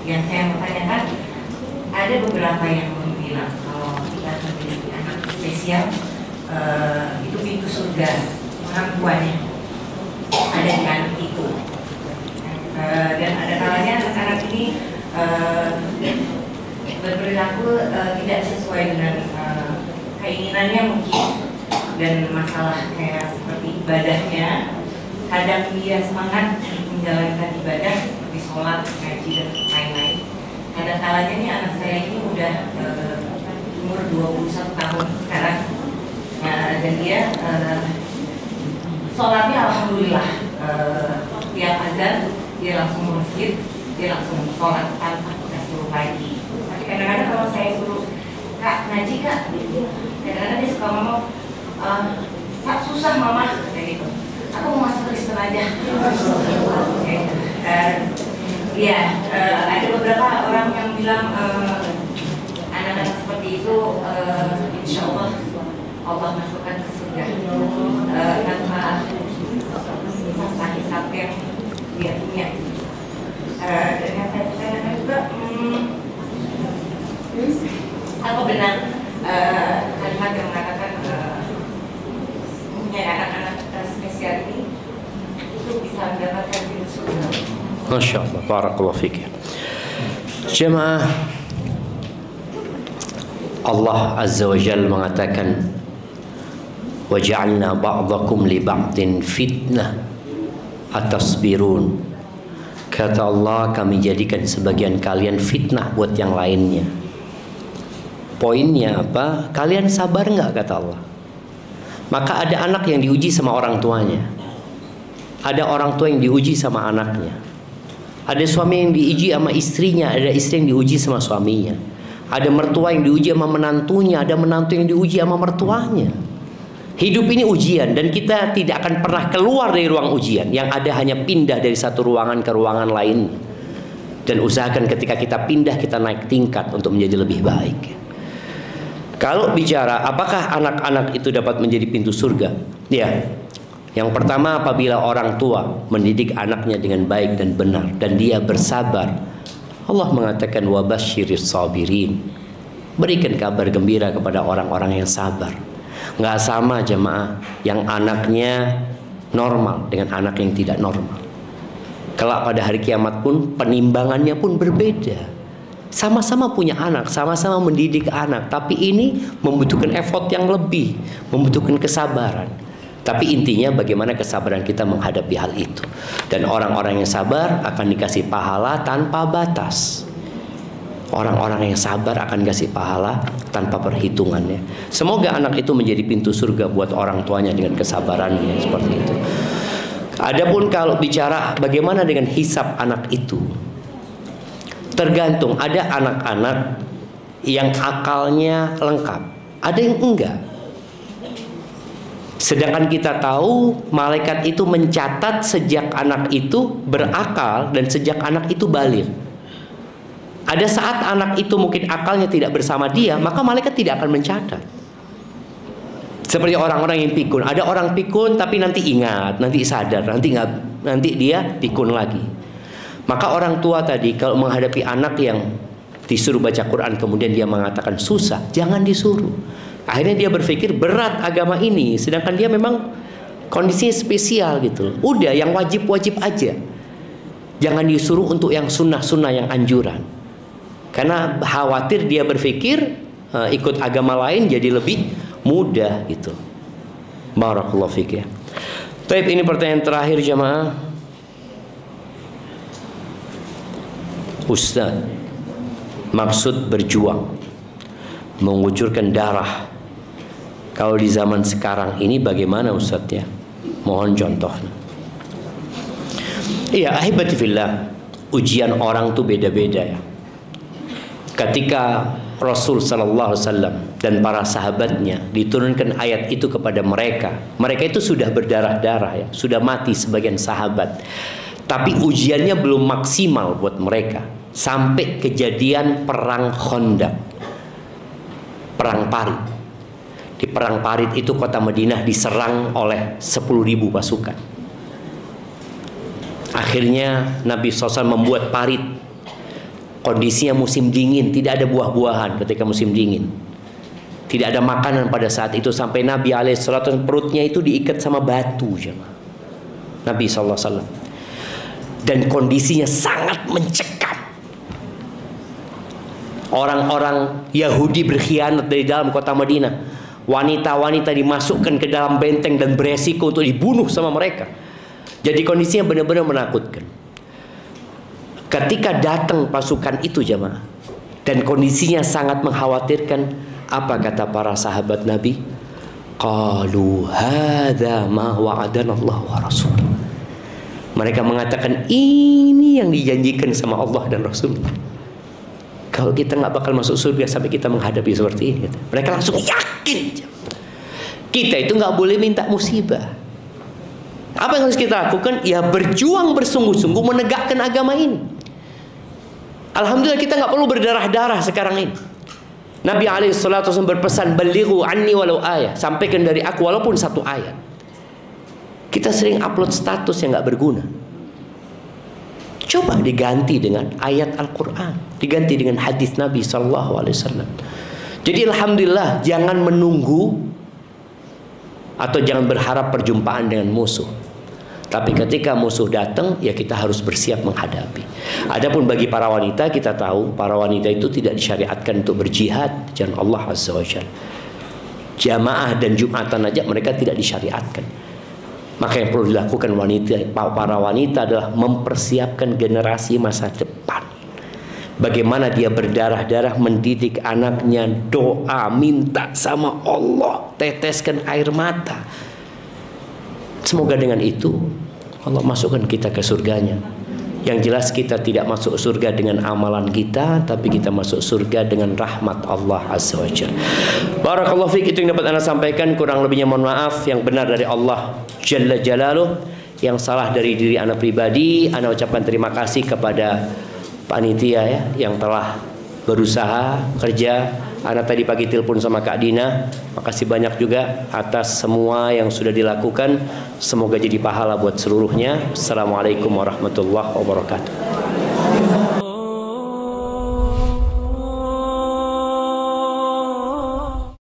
E: Yang saya mau tanyakan, ada beberapa yang bilang kalau kita memiliki anak spesial itu pintu surga orang tuanya ada di anak itu, dan ada kalanya anak-anak ini berperilaku tidak sesuai dengan keinginannya mungkin, dan masalah kayak seperti ibadahnya, kadang dia semangat menjalankan ibadah seperti sholat, ngaji dan lain-lain. Kadang kalanya nih anak saya ini udah umur 21 tahun sekarang, dan dia sholatnya alhamdulillah tiap azan dia langsung ke masjid, dia langsung sholat tanpa kita suruh lagi. Tapi kadang-kadang kalau saya suruh Kak ngaji Kak, kadang-kadang dia suka ngomong susah mama kayak gitu. Aku mau masuk Kristen aja. Ada beberapa orang yang bilang anak-anak seperti itu insya Allah masukkan ke surga tanpa hisab yang dia punya. Dan yang saya tanyakan juga, apa benar kalimat yang mengatakan punya anak-anak spesial ini itu bisa mendapatkan pintu surga?
A: Masya Allah, barakallahu fiik. Jemaah, Allah Azza wa Jalla mengatakan, وَجَعَلْنَا بَعْضَكُمْ لِبَعْضٍ فِتْنَةً أَتَصْبِرُونَ. Kata Allah, kami jadikan sebagian kalian fitnah buat yang lainnya. Poinnya apa? Kalian sabar nggak, kata Allah. Maka ada anak yang diuji sama orang tuanya, ada orang tua yang diuji sama anaknya, ada suami yang diuji sama istrinya, ada istri yang diuji sama suaminya, ada mertua yang diuji sama menantunya, ada menantu yang diuji sama mertuanya. Hidup ini ujian dan kita tidak akan pernah keluar dari ruang ujian. Yang ada hanya pindah dari satu ruangan ke ruangan lain. Dan usahakan ketika kita pindah, kita naik tingkat untuk menjadi lebih baik. Kalau bicara apakah anak-anak itu dapat menjadi pintu surga? Ya. Yang pertama, apabila orang tua mendidik anaknya dengan baik dan benar dan dia bersabar. Allah mengatakan wabasyiris sabirin. Berikan kabar gembira kepada orang-orang yang sabar. Nggak sama jemaah yang anaknya normal dengan anak yang tidak normal. Kelak pada hari kiamat pun penimbangannya pun berbeda. Sama-sama punya anak, sama-sama mendidik anak, tapi ini membutuhkan effort yang lebih, membutuhkan kesabaran. Tapi intinya bagaimana kesabaran kita menghadapi hal itu. Dan orang-orang yang sabar akan dikasih pahala tanpa batas. Orang-orang yang sabar akan kasih pahala tanpa perhitungannya. Semoga anak itu menjadi pintu surga buat orang tuanya dengan kesabarannya seperti itu. Adapun kalau bicara bagaimana dengan hisab anak itu, tergantung. Ada anak-anak yang akalnya lengkap, ada yang enggak. Sedangkan kita tahu malaikat itu mencatat sejak anak itu berakal dan sejak anak itu baligh. Ada saat anak itu mungkin akalnya tidak bersama dia, maka malaikat tidak akan mencatat. Seperti orang-orang yang pikun. Ada orang pikun tapi nanti ingat, nanti sadar, nanti dia pikun lagi. Maka orang tua tadi kalau menghadapi anak yang disuruh baca Quran kemudian dia mengatakan susah, jangan disuruh. Akhirnya dia berpikir berat agama ini, sedangkan dia memang kondisinya spesial gitu. Udah yang wajib-wajib aja. Jangan disuruh untuk yang sunnah-sunnah, yang anjuran. Karena khawatir dia berpikir ikut agama lain jadi lebih mudah gitu. Barakallahu fiik ya. Baik, ini pertanyaan terakhir jemaah. Ustaz, maksud berjuang mengucurkan darah kalau di zaman sekarang ini bagaimana Ustaz ya? Mohon contohnya. Iya, ahibati fillah, ujian orang tuh beda-beda ya. Ketika Rasul sallallahu alaihi wasallam dan para sahabatnya diturunkan ayat itu kepada mereka, mereka itu sudah berdarah-darah ya, sudah mati sebagian sahabat. Tapi ujiannya belum maksimal buat mereka sampai kejadian perang Khandaq. Perang Parit. Di perang Parit itu kota Madinah diserang oleh 10.000 pasukan. Akhirnya Nabi SAW membuat parit. Kondisinya musim dingin, tidak ada buah-buahan ketika musim dingin. Tidak ada makanan pada saat itu sampai Nabi alaihissalam perutnya itu diikat sama batu, jemaah. Nabi SAW. Dan kondisinya sangat mencekam. Orang-orang Yahudi berkhianat dari dalam kota Madinah. Wanita-wanita dimasukkan ke dalam benteng dan beresiko untuk dibunuh sama mereka. Jadi kondisinya benar-benar menakutkan. Ketika datang pasukan itu jemaah dan kondisinya sangat mengkhawatirkan, apa kata para sahabat Nabi? Qalu hadza ma wa'adana Allah wa rasul. Mereka mengatakan ini yang dijanjikan sama Allah dan Rasul. Kalau kita nggak bakal masuk surga sampai kita menghadapi seperti ini. Mereka langsung yakin. Kita itu nggak boleh minta musibah. Apa yang harus kita lakukan? Ya berjuang bersungguh-sungguh menegakkan agama ini. Alhamdulillah kita nggak perlu berdarah-darah sekarang ini. Nabi SAW berpesan, balighu anni walau ayat, sampaikan dari aku walaupun satu ayat. Kita sering upload status yang nggak berguna. Coba diganti dengan ayat Al-Quran, diganti dengan hadis Nabi SAW. Jadi alhamdulillah, jangan menunggu atau jangan berharap perjumpaan dengan musuh. Tapi ketika musuh datang, ya kita harus bersiap menghadapi. Adapun bagi para wanita, kita tahu para wanita itu tidak disyariatkan untuk berjihad di jalan Allah Azza wa Jalla. Jamaah dan Jumatan aja mereka tidak disyariatkan. Maka yang perlu dilakukan para wanita adalah mempersiapkan generasi masa depan. Bagaimana dia berdarah-darah mendidik anaknya, doa, minta sama Allah, teteskan air mata. Semoga dengan itu Allah masukkan kita ke surganya. Yang jelas kita tidak masuk surga dengan amalan kita, tapi kita masuk surga dengan rahmat Allah Azza wa Jalla. Barakallahu fiik, itu yang dapat Anda sampaikan. Kurang lebihnya mohon maaf. Yang benar dari Allah Jalla Jalaluh, yang salah dari diri Anda pribadi. Anda ucapkan terima kasih kepada panitia ya, yang telah berusaha kerja. Anda tadi pagi telepon sama Kak Dina. Makasih banyak juga atas semua yang sudah dilakukan. Semoga jadi pahala buat seluruhnya. Assalamualaikum warahmatullahi wabarakatuh.